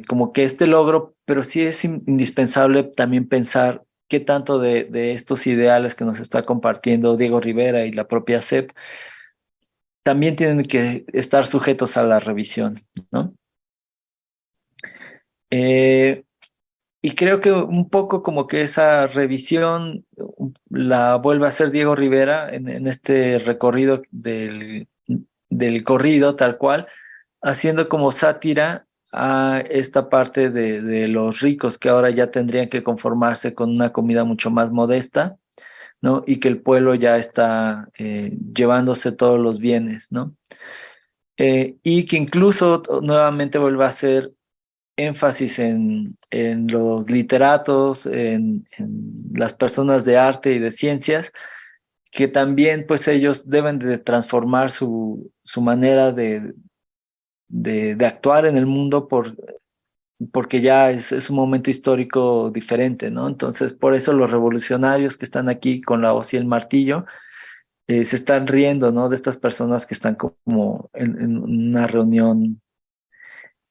S2: como que este logro, pero sí es indispensable también pensar qué tanto de estos ideales que nos está compartiendo Diego Rivera y la propia SEP también tienen que estar sujetos a la revisión, ¿no? Eh, y creo que un poco como que esa revisión la vuelve a hacer Diego Rivera en este recorrido del corrido tal cual, haciendo como sátira a esta parte de los ricos que ahora ya tendrían que conformarse con una comida mucho más modesta, ¿no? Y que el pueblo ya está llevándose todos los bienes, ¿no? y que incluso nuevamente vuelve a hacer énfasis en los literatos, en las personas de arte y de ciencias, que también pues ellos deben de transformar su manera de actuar en el mundo porque ya es un momento histórico diferente, ¿no? Entonces, por eso los revolucionarios que están aquí con la hoz y el martillo se están riendo, ¿no? De estas personas que están como en una reunión,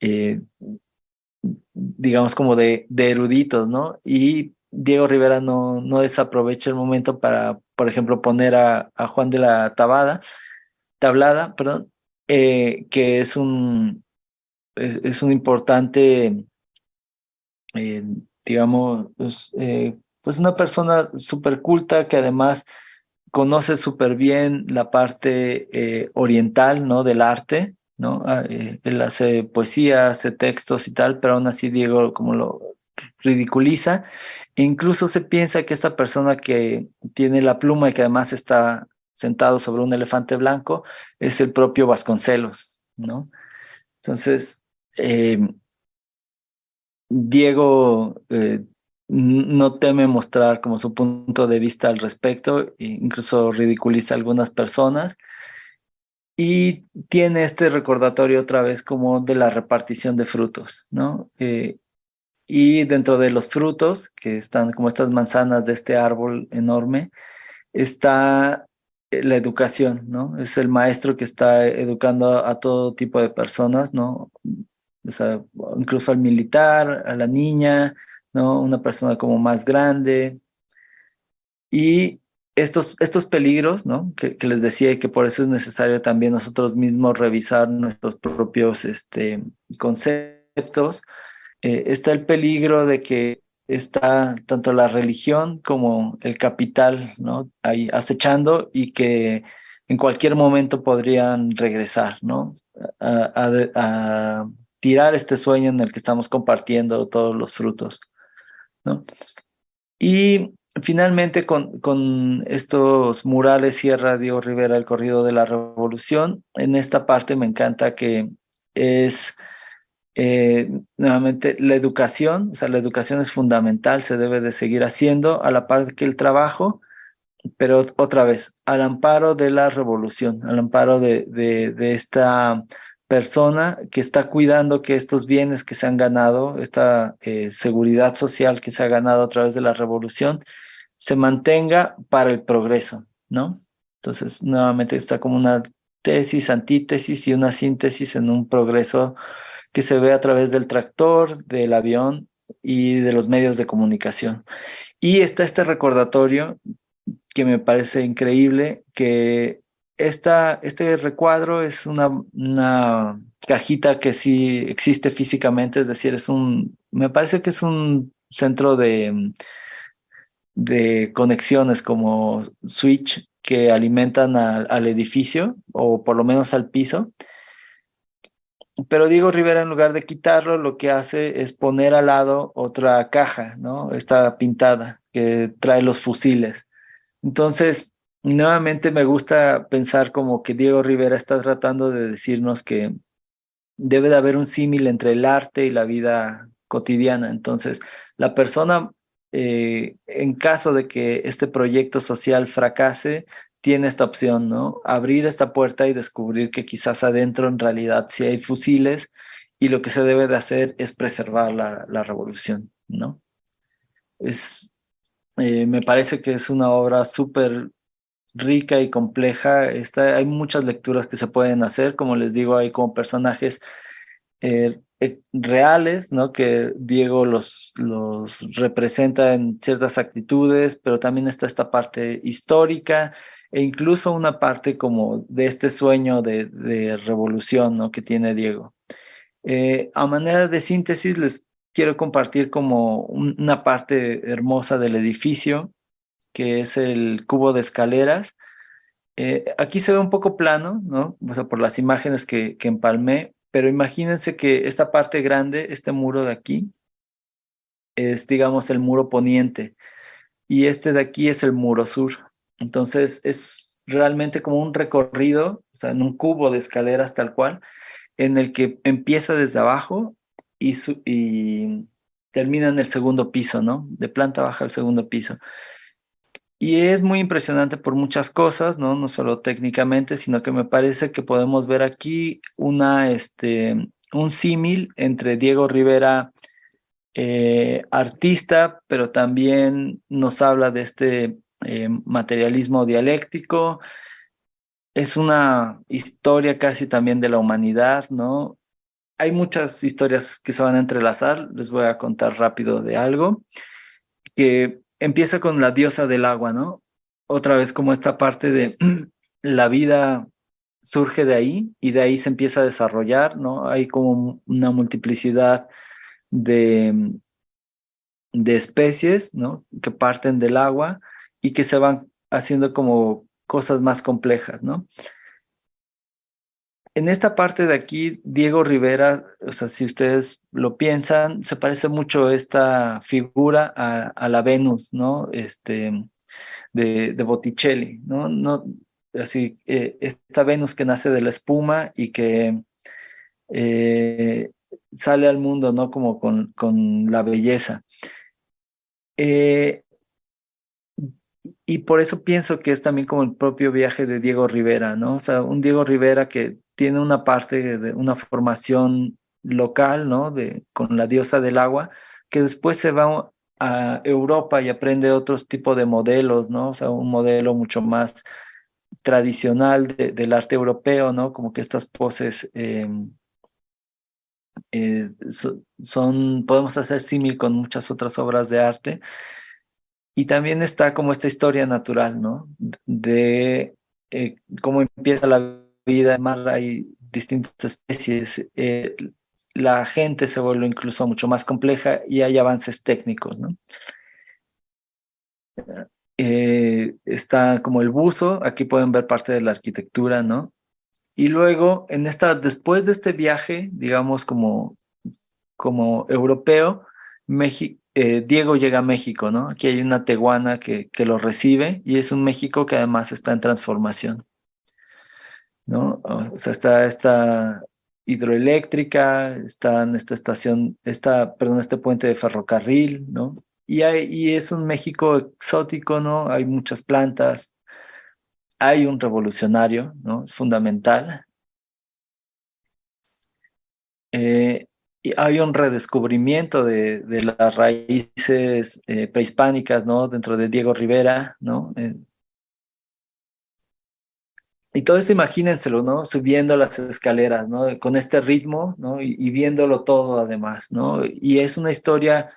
S2: eh, digamos, como de eruditos, ¿no? Y Diego Rivera no desaprovecha el momento para, por ejemplo, poner a Juan de la Tablada, perdón, que es un importante, eh, digamos, pues una persona súper culta que además conoce súper bien la parte oriental, ¿no? Del arte, ¿no? Él hace poesía, hace textos y tal, pero aún así Diego como lo ridiculiza. E incluso se piensa que esta persona que tiene la pluma y que además está sentado sobre un elefante blanco es el propio Vasconcelos, ¿no? Entonces, eh, Diego no teme mostrar como su punto de vista al respecto, e incluso ridiculiza a algunas personas y tiene este recordatorio otra vez como de la repartición de frutos, ¿no? Y dentro de los frutos, que están como estas manzanas de este árbol enorme, está la educación, ¿no? Es el maestro que está educando a todo tipo de personas, ¿no? O sea, incluso al militar, a la niña, ¿no? Una persona como más grande. Y estos peligros, ¿no? Que les decía y que por eso es necesario también nosotros mismos revisar nuestros propios conceptos. Está el peligro de que está tanto la religión como el capital, ¿no? Ahí acechando y que en cualquier momento podrían regresar, ¿no? A tirar este sueño en el que estamos compartiendo todos los frutos, ¿no? Y finalmente con estos murales cierra Diego Rivera el corrido de la Revolución. En esta parte me encanta que es nuevamente la educación, o sea, la educación es fundamental, se debe de seguir haciendo a la par que el trabajo, pero otra vez, al amparo de la revolución, al amparo de esta persona que está cuidando que estos bienes que se han ganado, esta seguridad social que se ha ganado a través de la revolución, se mantenga para el progreso, ¿no? Entonces, nuevamente está como una tesis, antítesis y una síntesis en un progreso que se ve a través del tractor, del avión y de los medios de comunicación. Y está este recordatorio que me parece increíble, que este recuadro es una cajita que sí existe físicamente, es decir, me parece que es un centro de conexiones como switch que alimentan al edificio o por lo menos al piso. Pero Diego Rivera, en lugar de quitarlo, lo que hace es poner al lado otra caja, ¿no? Está pintada, que trae los fusiles. Entonces, nuevamente me gusta pensar como que Diego Rivera está tratando de decirnos que debe de haber un símil entre el arte y la vida cotidiana. Entonces, la persona, en caso de que este proyecto social fracase, tiene esta opción, ¿no? Abrir esta puerta y descubrir que quizás adentro en realidad sí hay fusiles y lo que se debe de hacer es preservar la revolución, ¿no? Es, Me parece que es una obra súper rica y compleja. Hay muchas lecturas que se pueden hacer, como les digo, hay como personajes reales, ¿no? Que Diego los representa en ciertas actitudes, pero también está esta parte histórica e incluso una parte como de este sueño de revolución, ¿no? Que tiene Diego. A manera de síntesis, les quiero compartir como una parte hermosa del edificio, que es el cubo de escaleras. Aquí se ve un poco plano, ¿no? O sea, por las imágenes que empalmé, pero imagínense que esta parte grande, este muro de aquí, es, digamos, el muro poniente y este de aquí es el muro sur. Entonces, realmente como un recorrido, o sea, en un cubo de escaleras tal cual, en el que empieza desde abajo y termina en el segundo piso, ¿no? De planta baja al segundo piso. Y es muy impresionante por muchas cosas, ¿no? No solo técnicamente, sino que me parece que podemos ver aquí un símil entre Diego Rivera, artista, pero también nos habla de este materialismo dialéctico. Es una historia casi también de la humanidad, ¿no? Hay muchas historias que se van a entrelazar, les voy a contar rápido de algo, que empieza con la diosa del agua, ¿no? Otra vez como esta parte de la vida surge de ahí y de ahí se empieza a desarrollar, ¿no? Hay como una multiplicidad de, de especies, ¿no? Que parten del agua y que se van haciendo como cosas más complejas, ¿no? En esta parte de aquí, Diego Rivera, o sea, si ustedes lo piensan, se parece mucho esta figura a la Venus, ¿no? De Botticelli, ¿no? No, así, esta Venus que nace de la espuma y que eh, sale al mundo, ¿no? Como con la belleza. Eh, y por eso pienso que es también como el propio viaje de Diego Rivera, ¿no? O sea, un Diego Rivera que tiene una parte de una formación local, ¿no? Con la diosa del agua, que después se va a Europa y aprende otros tipos de modelos, ¿no? O sea, un modelo mucho más tradicional del arte europeo, ¿no? Como que estas poses podemos hacer símil con muchas otras obras de arte. Y también está como esta historia natural, ¿no? De cómo empieza la vida, además hay distintas especies, la gente se vuelve incluso mucho más compleja y hay avances técnicos, ¿no? Está como el buzo, aquí pueden ver parte de la arquitectura, ¿no? Y luego, después de este viaje, digamos como europeo, Diego llega a México, ¿no? Aquí hay una tehuana que lo recibe y es un México que además está en transformación, ¿no? O sea, está esta hidroeléctrica, está en esta estación, perdón, este puente de ferrocarril, ¿no? Y es un México exótico, ¿no? Hay muchas plantas, hay un revolucionario, ¿no? Es fundamental. Eh, y hay un redescubrimiento de las raíces prehispánicas, ¿no? Dentro de Diego Rivera, ¿no? Y todo esto imagínenselo, ¿no? Subiendo las escaleras, ¿no? Con este ritmo, ¿no? Y viéndolo todo además, ¿no? Y es una historia,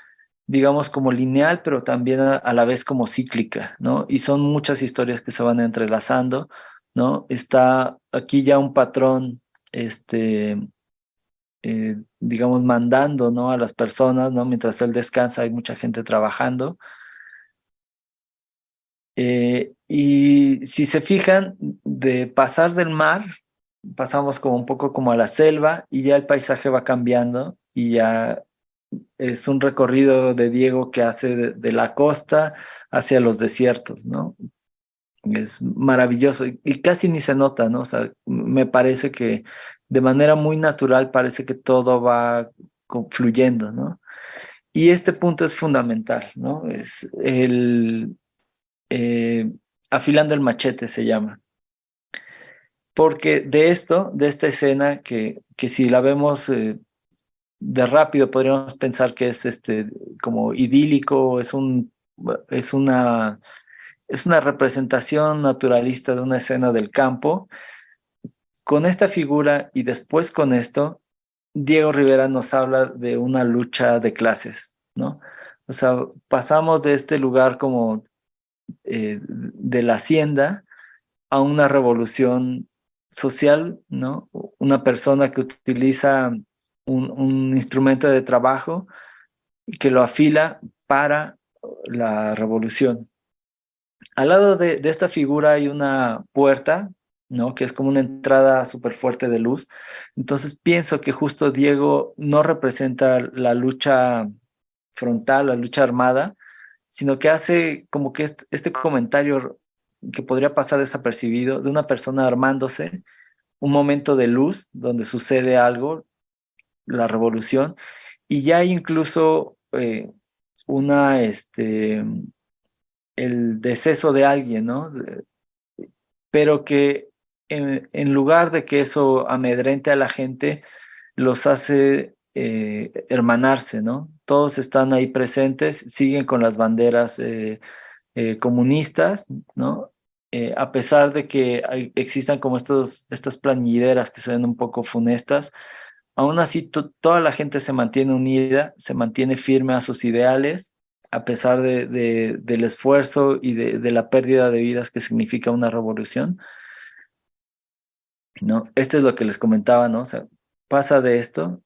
S2: digamos, como lineal, pero también a la vez como cíclica, ¿no? Y son muchas historias que se van entrelazando, ¿no? Está aquí ya un patrón, digamos, mandando, ¿no? A las personas, ¿no? Mientras él descansa, hay mucha gente trabajando. Y si se fijan, de pasar del mar, pasamos como un poco como a la selva y ya el paisaje va cambiando y ya es un recorrido de Diego que hace de la costa hacia los desiertos, ¿no? Es maravilloso y casi ni se nota, ¿no? O sea, me parece que de manera muy natural parece que todo va fluyendo, ¿no? Y este punto es fundamental, ¿no? Es eh, afilando el machete se llama. Porque de esta escena que si la vemos de rápido podríamos pensar que es como idílico, es una, es una representación naturalista de una escena del campo. Con esta figura y después con esto, Diego Rivera nos habla de una lucha de clases, ¿no? O sea, pasamos de este lugar como de la hacienda a una revolución social, ¿no? Una persona que utiliza un instrumento de trabajo y que lo afila para la revolución. Al lado de esta figura hay una puerta, ¿no? Que es como una entrada súper fuerte de luz. Entonces pienso que justo Diego no representa la lucha frontal, la lucha armada, sino que hace como que este comentario que podría pasar desapercibido, de una persona armándose, un momento de luz donde sucede algo, la revolución, y ya hay incluso el deceso de alguien, ¿no? Pero que en lugar de que eso amedrente a la gente, los hace hermanarse, ¿no? Todos están ahí presentes, siguen con las banderas comunistas, ¿no? A pesar de que existan como estas plañideras que se ven un poco funestas, aún así toda la gente se mantiene unida, se mantiene firme a sus ideales, a pesar del esfuerzo y de la pérdida de vidas que significa una revolución, ¿no? Este es lo que les comentaba, ¿no? O sea, pasa de esto,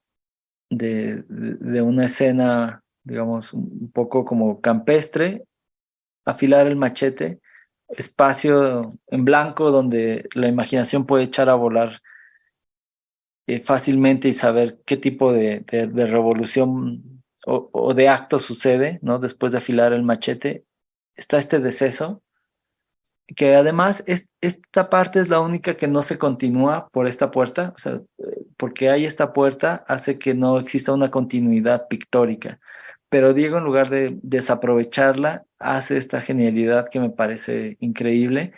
S2: de una escena, digamos, un poco como campestre, afilar el machete, espacio en blanco donde la imaginación puede echar a volar fácilmente y saber qué tipo de revolución o de acto sucede, ¿no? Después de afilar el machete, está este deceso, que además esta parte es la única que no se continúa por esta puerta, o sea, porque hay esta puerta hace que no exista una continuidad pictórica. Pero Diego, en lugar de desaprovecharla, hace esta genialidad que me parece increíble,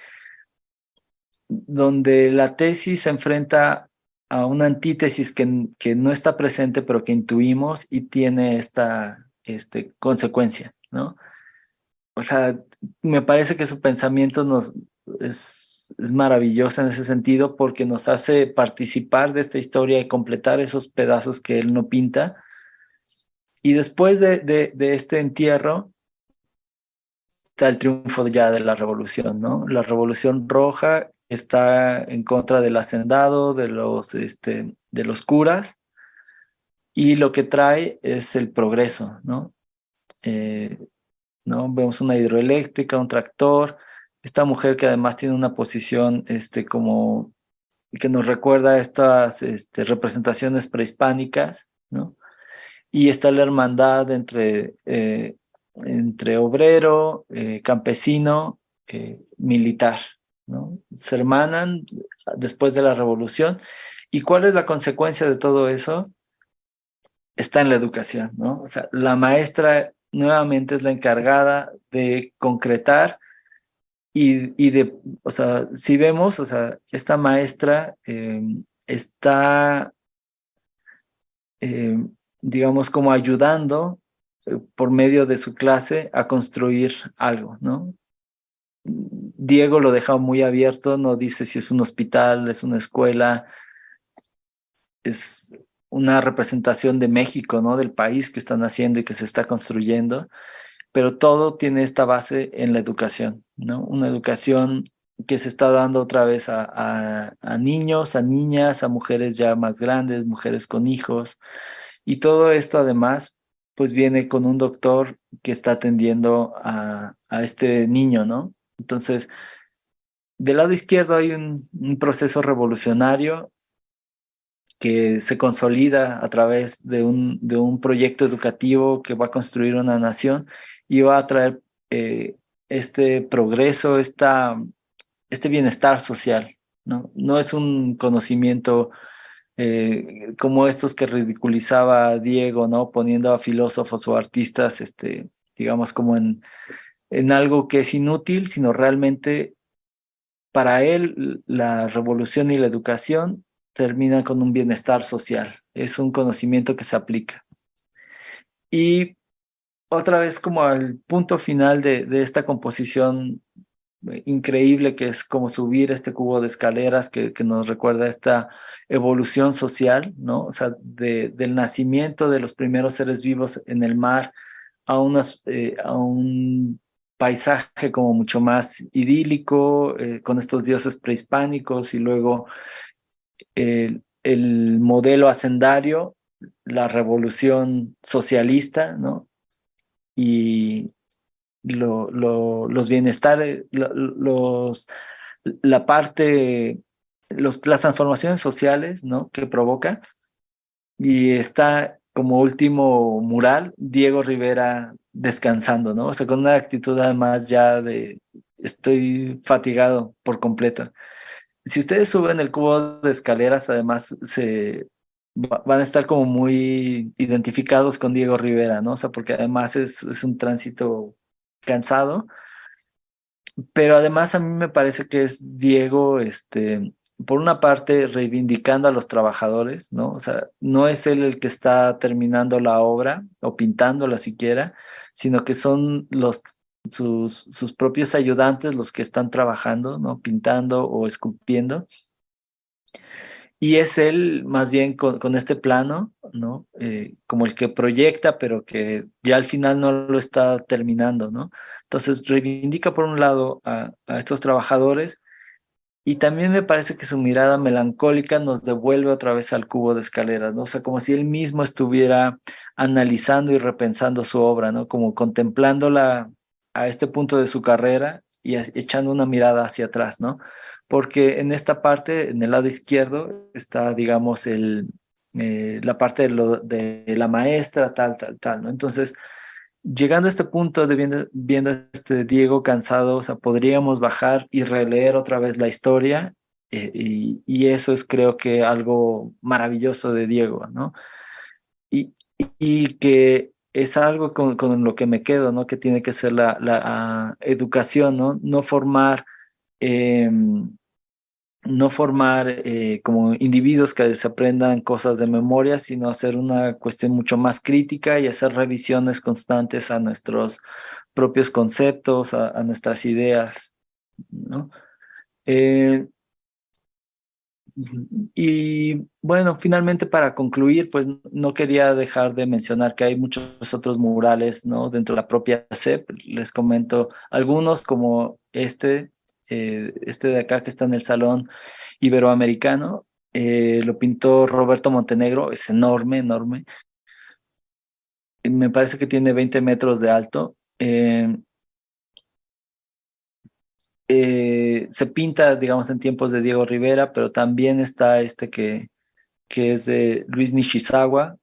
S2: donde la tesis se enfrenta a una antítesis que no está presente, pero que intuimos y tiene esta consecuencia, ¿no? O sea, me parece que su pensamiento es maravilloso en ese sentido porque nos hace participar de esta historia y completar esos pedazos que él no pinta. Y después de este entierro, está el triunfo ya de la revolución, ¿no? La revolución roja está en contra del hacendado, de los curas, y lo que trae es el progreso, ¿no? Eh, ¿No? Vemos una hidroeléctrica, un tractor, esta mujer que además tiene una posición, como que nos recuerda a estas, representaciones prehispánicas, ¿no? Y está la hermandad entre obrero, campesino, militar, ¿no? Se hermanan después de la revolución. ¿Y cuál es la consecuencia de todo eso? Está en la educación, ¿no? O sea, la maestra nuevamente es la encargada de concretar o sea, si vemos, o sea, esta maestra está eh, digamos, como ayudando por medio de su clase a construir algo, ¿no? Diego lo deja muy abierto, no dice si es un hospital, es una escuela, es una representación de México, ¿no? Del país que están haciendo y que se está construyendo, pero todo tiene esta base en la educación, ¿no? Una educación que se está dando otra vez a niños, a niñas, a mujeres ya más grandes, mujeres con hijos. Y todo esto además, pues viene con un doctor que está atendiendo a este niño, ¿no? Entonces, del lado izquierdo hay un proceso revolucionario que se consolida a través de un proyecto educativo que va a construir una nación y va a traer este progreso, este bienestar social, ¿no? No es un conocimiento como estos que ridiculizaba Diego, ¿no? Poniendo a filósofos o artistas, digamos, como en algo que es inútil, sino realmente para él la revolución y la educación terminan con un bienestar social. Es un conocimiento que se aplica. Y otra vez como al punto final de esta composición increíble que es como subir este cubo de escaleras que nos recuerda esta evolución social, ¿no? O sea, del nacimiento de los primeros seres vivos en el mar a un paisaje como mucho más idílico, con estos dioses prehispánicos y luego el modelo hacendario, la revolución socialista, ¿no? Y los bienestares, la parte, las transformaciones sociales, ¿no? Que provoca. Y está como último mural, Diego Rivera descansando, ¿no? O sea, con una actitud además ya estoy fatigado por completo. Si ustedes suben el cubo de escaleras, además van a estar como muy identificados con Diego Rivera, ¿no? O sea, porque además es un tránsito cansado, pero además a mí me parece que es Diego, por una parte, reivindicando a los trabajadores, ¿no? O sea, no es él el que está terminando la obra o pintándola siquiera, sino que son sus propios ayudantes los que están trabajando, ¿no? Pintando o esculpiendo. Y es él más bien con este plano, ¿no? Como el que proyecta, pero que ya al final no lo está terminando, ¿no? Entonces reivindica por un lado a estos trabajadores y también me parece que su mirada melancólica nos devuelve otra vez al cubo de escaleras, ¿no? O sea, como si él mismo estuviera analizando y repensando su obra, ¿no? Como contemplándola a este punto de su carrera y echando una mirada hacia atrás, ¿no? Porque en esta parte, en el lado izquierdo, está, digamos, la parte de la maestra, tal, tal, tal, ¿no? Entonces, llegando a este punto de viendo a este Diego cansado, o sea, podríamos bajar y releer otra vez la historia, y eso es creo que algo maravilloso de Diego, ¿no? Y, y que es algo con lo que me quedo, ¿no? Que tiene que ser la educación, ¿no? No formar como individuos que desaprendan cosas de memoria, sino hacer una cuestión mucho más crítica y hacer revisiones constantes a nuestros propios conceptos, a nuestras ideas, ¿no? Eh, y bueno, finalmente para concluir, pues no quería dejar de mencionar que hay muchos otros murales, ¿no? Dentro de la propia SEP. Les comento algunos como este de acá que está en el Salón Iberoamericano. Lo pintó Roberto Montenegro, es enorme, enorme. Me parece que tiene 20 metros de alto. Se pinta, digamos, en tiempos de Diego Rivera, pero también está que es de Luis Nishizawa,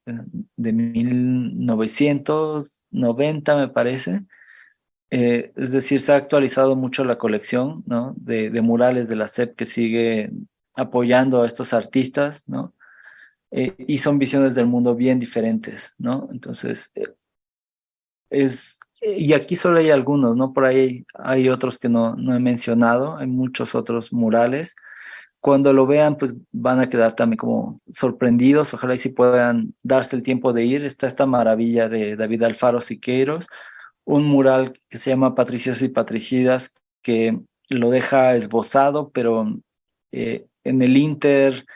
S2: de 1990, me parece. Es decir, se ha actualizado mucho la colección, ¿no? De murales de la SEP que sigue apoyando a estos artistas, ¿no? Y son visiones del mundo bien diferentes, ¿no? Entonces, y aquí solo hay algunos, ¿no? Por ahí hay otros que no he mencionado, hay muchos otros murales. Cuando lo vean, pues van a quedar también como sorprendidos. Ojalá y si puedan darse el tiempo de ir. Está esta maravilla de David Alfaro Siqueiros, un mural que se llama Patricios y Patricidas, que lo deja esbozado, pero en el Inter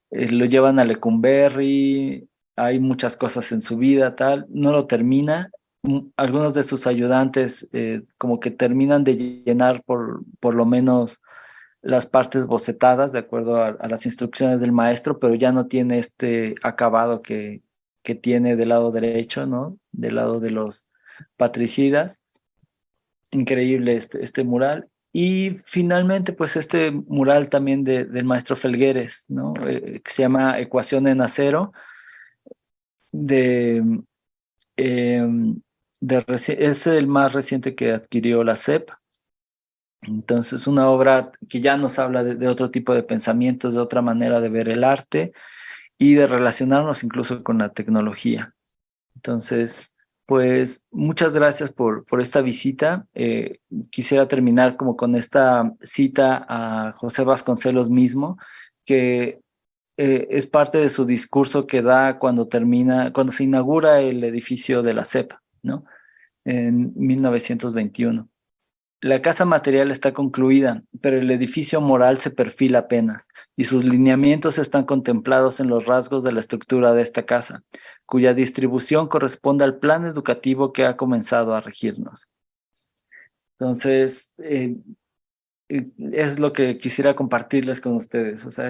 S2: lo llevan a Lecumberri, hay muchas cosas en su vida, tal, no lo termina. Algunos de sus ayudantes como que terminan de llenar por lo menos las partes bocetadas de acuerdo a las instrucciones del maestro, pero ya no tiene este acabado que tiene del lado derecho, ¿no? Del lado de los patricidas. Increíble este mural. Y finalmente, pues este mural también del maestro Felgueres, ¿no? Que se llama Ecuación en Acero, de, eh, es el más reciente que adquirió la SEP. Entonces, una obra que ya nos habla de otro tipo de pensamientos, de otra manera de ver el arte y de relacionarnos incluso con la tecnología. Entonces, pues muchas gracias por esta visita. Quisiera terminar como con esta cita a José Vasconcelos mismo, que es parte de su discurso que da cuando se inaugura el edificio de la CEP, ¿no? En 1921. La casa material está concluida, pero el edificio moral se perfila apenas, y sus lineamientos están contemplados en los rasgos de la estructura de esta casa, cuya distribución corresponde al plan educativo que ha comenzado a regirnos. Entonces, es lo que quisiera compartirles con ustedes. O sea,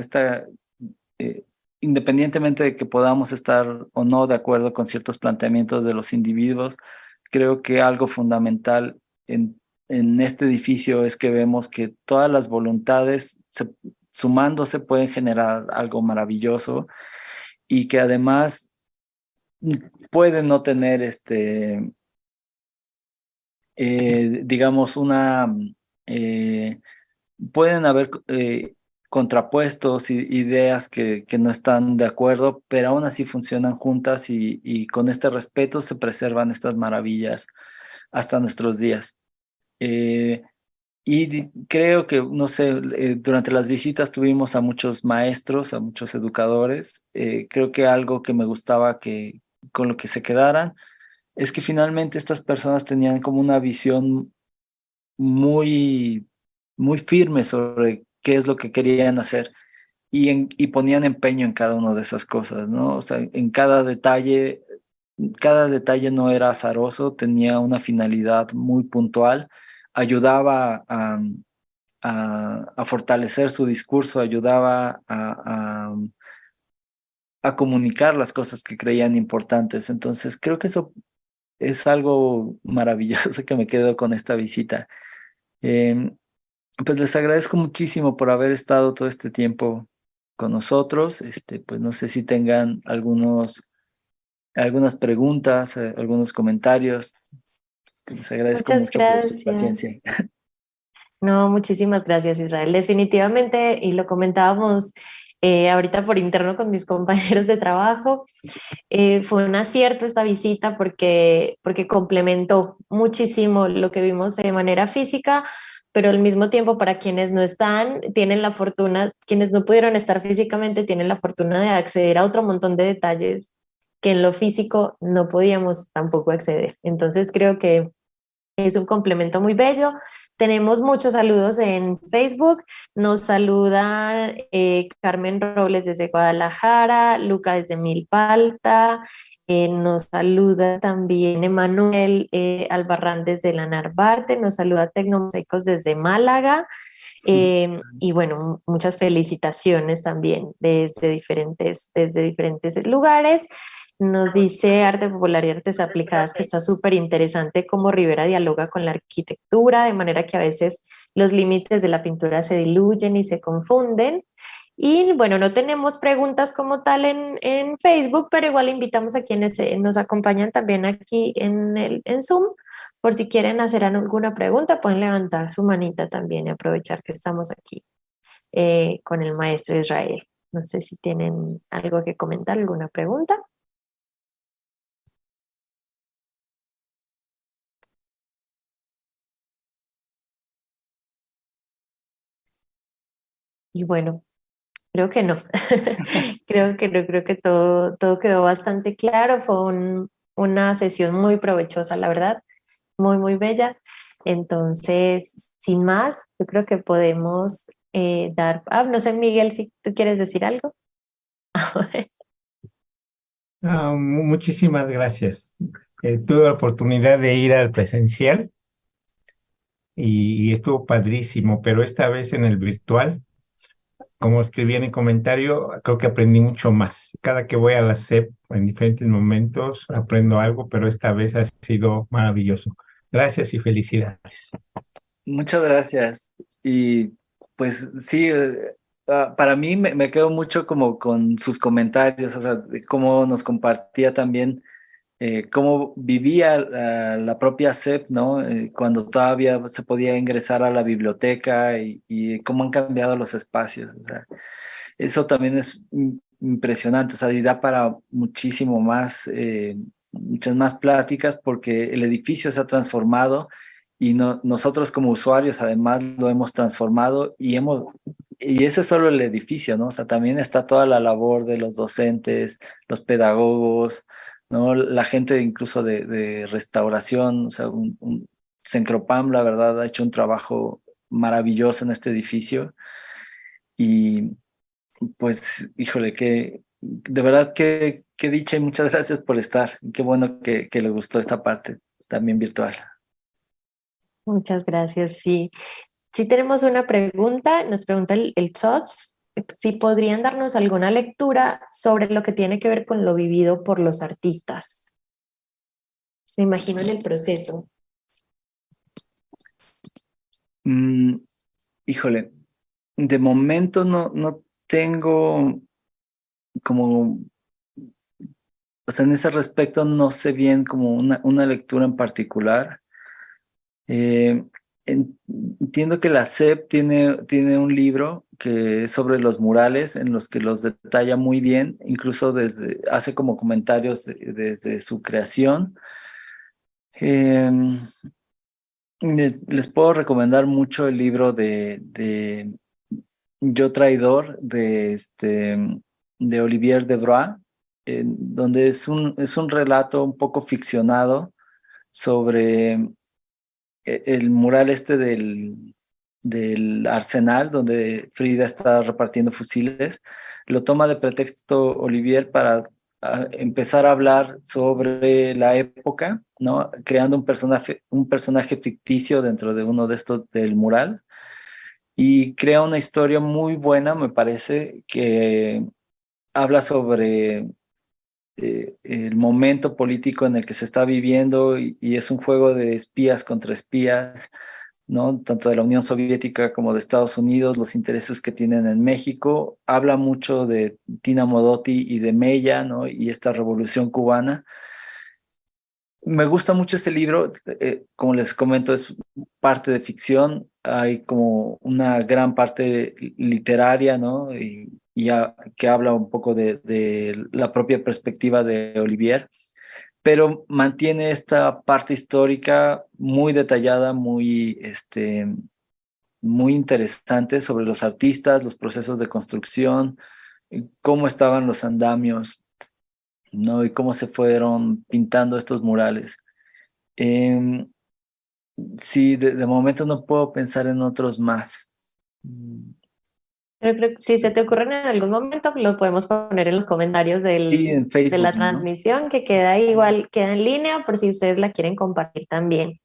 S2: eh, independientemente de que podamos estar o no de acuerdo con ciertos planteamientos de los individuos, creo que algo fundamental en este edificio es que vemos que todas las voluntades sumándose pueden generar algo maravilloso y que además mm, pueden no tener digamos, Eh, Pueden haber contrapuestos y ideas que no están de acuerdo, pero aún así funcionan juntas y con este respeto se preservan estas maravillas hasta nuestros días. Eh, Creo que, no sé, durante las visitas tuvimos a muchos maestros, a muchos educadores. Creo que algo que me gustaba que con lo que se quedaran es que finalmente estas personas tenían como una visión muy, muy firme sobre qué es lo que querían hacer y ponían empeño en cada una de esas cosas, ¿no? O sea, en cada detalle no era azaroso, tenía una finalidad muy puntual, ayudaba a fortalecer su discurso, ayudaba a comunicar las cosas que creían importantes. Entonces, creo que eso es algo maravilloso que me quedo con esta visita. Em, pues les agradezco muchísimo por haber estado todo este tiempo con nosotros. Pues no sé si tengan algunas preguntas, algunos comentarios. Les agradezco
S1: Muchas
S2: mucho por su
S1: gracias.
S2: paciencia.
S1: No, muchísimas gracias, Israel. Definitivamente, y lo comentábamos ahorita por interno con mis compañeros de trabajo, fue un acierto esta visita porque complementó muchísimo lo que vimos de manera física, pero al mismo tiempo para quienes no están, tienen la fortuna, quienes no pudieron estar físicamente, tienen la fortuna de acceder a otro montón de detalles que en lo físico no podíamos tampoco acceder. Entonces creo que es un complemento muy bello. Tenemos muchos saludos en Facebook. Nos saluda Carmen Robles desde Guadalajara, Luca desde Milpalta. Nos saluda también Emanuel Albarrán desde la Narvarte. Nos saluda Tecnomosaicos desde Málaga. Y bueno, muchas felicitaciones también desde diferentes lugares. Nos dice Arte Popular y Artes Aplicadas que está súper interesante cómo Rivera dialoga con la arquitectura, de manera que a veces los límites de la pintura se diluyen y se confunden. Y bueno, no tenemos preguntas como tal en Facebook, pero igual invitamos a quienes nos acompañan también aquí en Zoom. Por si quieren hacer alguna pregunta, pueden levantar su manita también y aprovechar que estamos aquí con el maestro Israel. No sé si tienen algo que comentar, alguna pregunta. Y bueno, creo que no. Creo que no, creo que todo quedó bastante claro. Fue una sesión muy provechosa, la verdad, muy, muy bella. Entonces, sin más, yo creo que podemos no sé, Miguel, si tú quieres decir algo.
S3: Muchísimas gracias. Tuve la oportunidad de ir al presencial y estuvo padrísimo, pero esta vez en el virtual, como escribí en el comentario, creo que aprendí mucho más. Cada que voy a la SEP en diferentes momentos aprendo algo, pero esta vez ha sido maravilloso. Gracias y felicidades.
S2: Muchas gracias. Y pues sí, para mí me quedo mucho como con sus comentarios, o sea, de cómo nos compartía también cómo vivía la propia SEP, ¿no? Cuando todavía se podía ingresar a la biblioteca y cómo han cambiado los espacios. O sea, eso también es impresionante, o sea, y da para muchísimo más, muchas más pláticas porque el edificio se ha transformado y nosotros como usuarios además lo hemos transformado y ese es solo el edificio, ¿no? O sea, también está toda la labor de los docentes, los pedagogos, ¿no? La gente incluso de restauración, o sea, Cencropam, la verdad, ha hecho un trabajo maravilloso en este edificio y pues, híjole, de verdad que dicha y muchas gracias por estar. Qué bueno que le gustó esta parte también virtual.
S1: Muchas gracias. Sí, sí tenemos una pregunta. Nos pregunta el TSOTS si podrían darnos alguna lectura sobre lo que tiene que ver con lo vivido por los artistas. Me imagino en el proceso.
S2: Mm, híjole, de momento no tengo como, o sea, en ese respecto no sé bien como una lectura en particular. Entiendo que la SEP tiene un libro que es sobre los murales en los que los detalla muy bien, incluso hace como comentarios desde su creación. Em, Les puedo recomendar mucho el libro de Yo Traidor de Olivier Debrois, donde es un relato un poco ficcionado sobre el mural del Arsenal, donde Frida está repartiendo fusiles. Lo toma de pretexto Olivier para empezar a hablar sobre la época, ¿no? Creando un personaje ficticio dentro de uno de estos del mural. Y crea una historia muy buena, me parece, que habla sobre el momento político en el que se está viviendo y es un juego de espías contra espías, ¿no? Tanto de la Unión Soviética como de Estados Unidos, los intereses que tienen en México. Habla mucho de Tina Modotti y de Mella, ¿no? Y esta revolución cubana. Me gusta mucho este libro, como les comento, es parte de ficción, hay como una gran parte literaria, ¿no? Que habla un poco de la propia perspectiva de Olivier, pero mantiene esta parte histórica muy detallada, muy interesante sobre los artistas, los procesos de construcción, cómo estaban los andamios, ¿no? Y cómo se fueron pintando estos murales. Em, sí, de momento no puedo pensar en otros más. Mm,
S1: Pero creo que si se te ocurre en algún momento, lo podemos poner en los comentarios
S2: Sí, en
S1: de la
S2: Facebook, ¿no?
S1: transmisión, que queda igual, queda en línea, por si ustedes la quieren compartir también.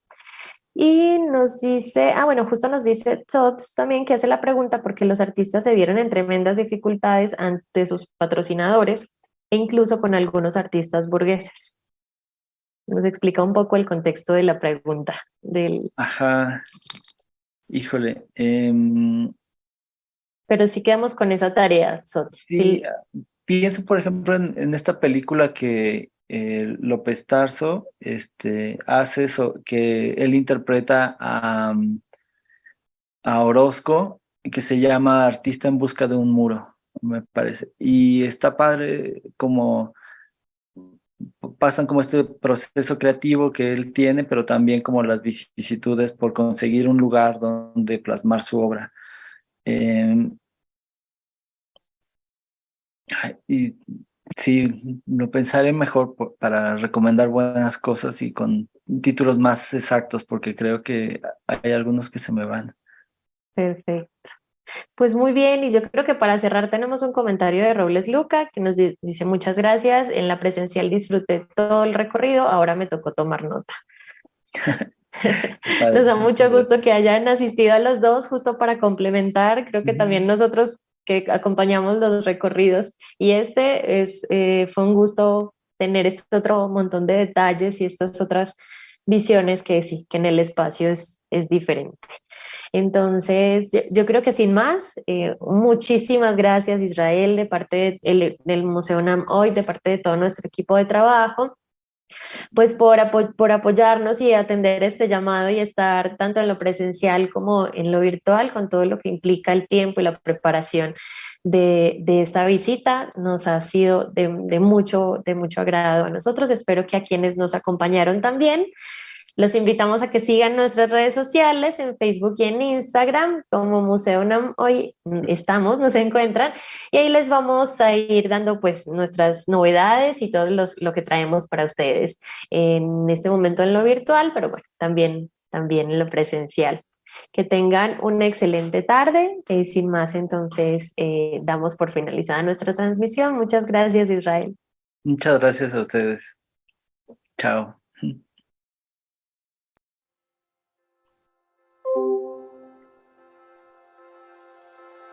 S1: Y nos dice, bueno, justo nos dice Tots también que hace la pregunta porque los artistas se vieron en tremendas dificultades ante sus patrocinadores e incluso con algunos artistas burgueses. Nos explica un poco el contexto de la pregunta del,
S2: Ajá, híjole.
S1: pero sí quedamos con esa tarea, Tots.
S2: Sí,
S1: Sí,
S2: pienso, por ejemplo, en esta película que López Tarso hace, que él interpreta a Orozco, que se llama Artista en busca de un muro, me parece. Y está padre como pasan como este proceso creativo que él tiene, pero también como las vicisitudes por conseguir un lugar donde plasmar su obra. Eh, y sí, lo pensaré mejor para recomendar buenas cosas y con títulos más exactos, porque creo que hay algunos que se me van.
S1: perfecto. Pues muy bien, y yo creo que para cerrar tenemos un comentario de Robles Luca que nos dice muchas gracias, en la presencial disfruté todo el recorrido, ahora me tocó tomar nota.
S2: Qué padre,
S1: Nos da
S2: muchas
S1: mucho gusto
S2: gracias.
S1: que hayan asistido a los dos justo para complementar, creo que también
S3: Sí.
S1: nosotros que acompañamos los recorridos y fue un gusto tener este otro montón de detalles y estas otras visiones que sí, que en el espacio es diferente. Entonces, yo creo que sin más, muchísimas gracias Israel de parte del Museo NAM hoy, de parte de todo nuestro equipo de trabajo, pues por apoyarnos y atender este llamado y estar tanto en lo presencial como en lo virtual, con todo lo que implica el tiempo y la preparación de esta visita. Nos ha sido de mucho agrado a nosotros. Espero que a quienes nos acompañaron también. Los invitamos a que sigan nuestras redes sociales en Facebook y en Instagram como Museo UNAM. Hoy estamos, nos encuentran y ahí les vamos a ir dando pues nuestras novedades y todo lo que traemos para ustedes en este momento en lo virtual, pero bueno, también en lo presencial. Que tengan una excelente tarde. Sin más, entonces damos por finalizada nuestra transmisión. Muchas gracias, Israel.
S2: Muchas gracias a ustedes. Chao.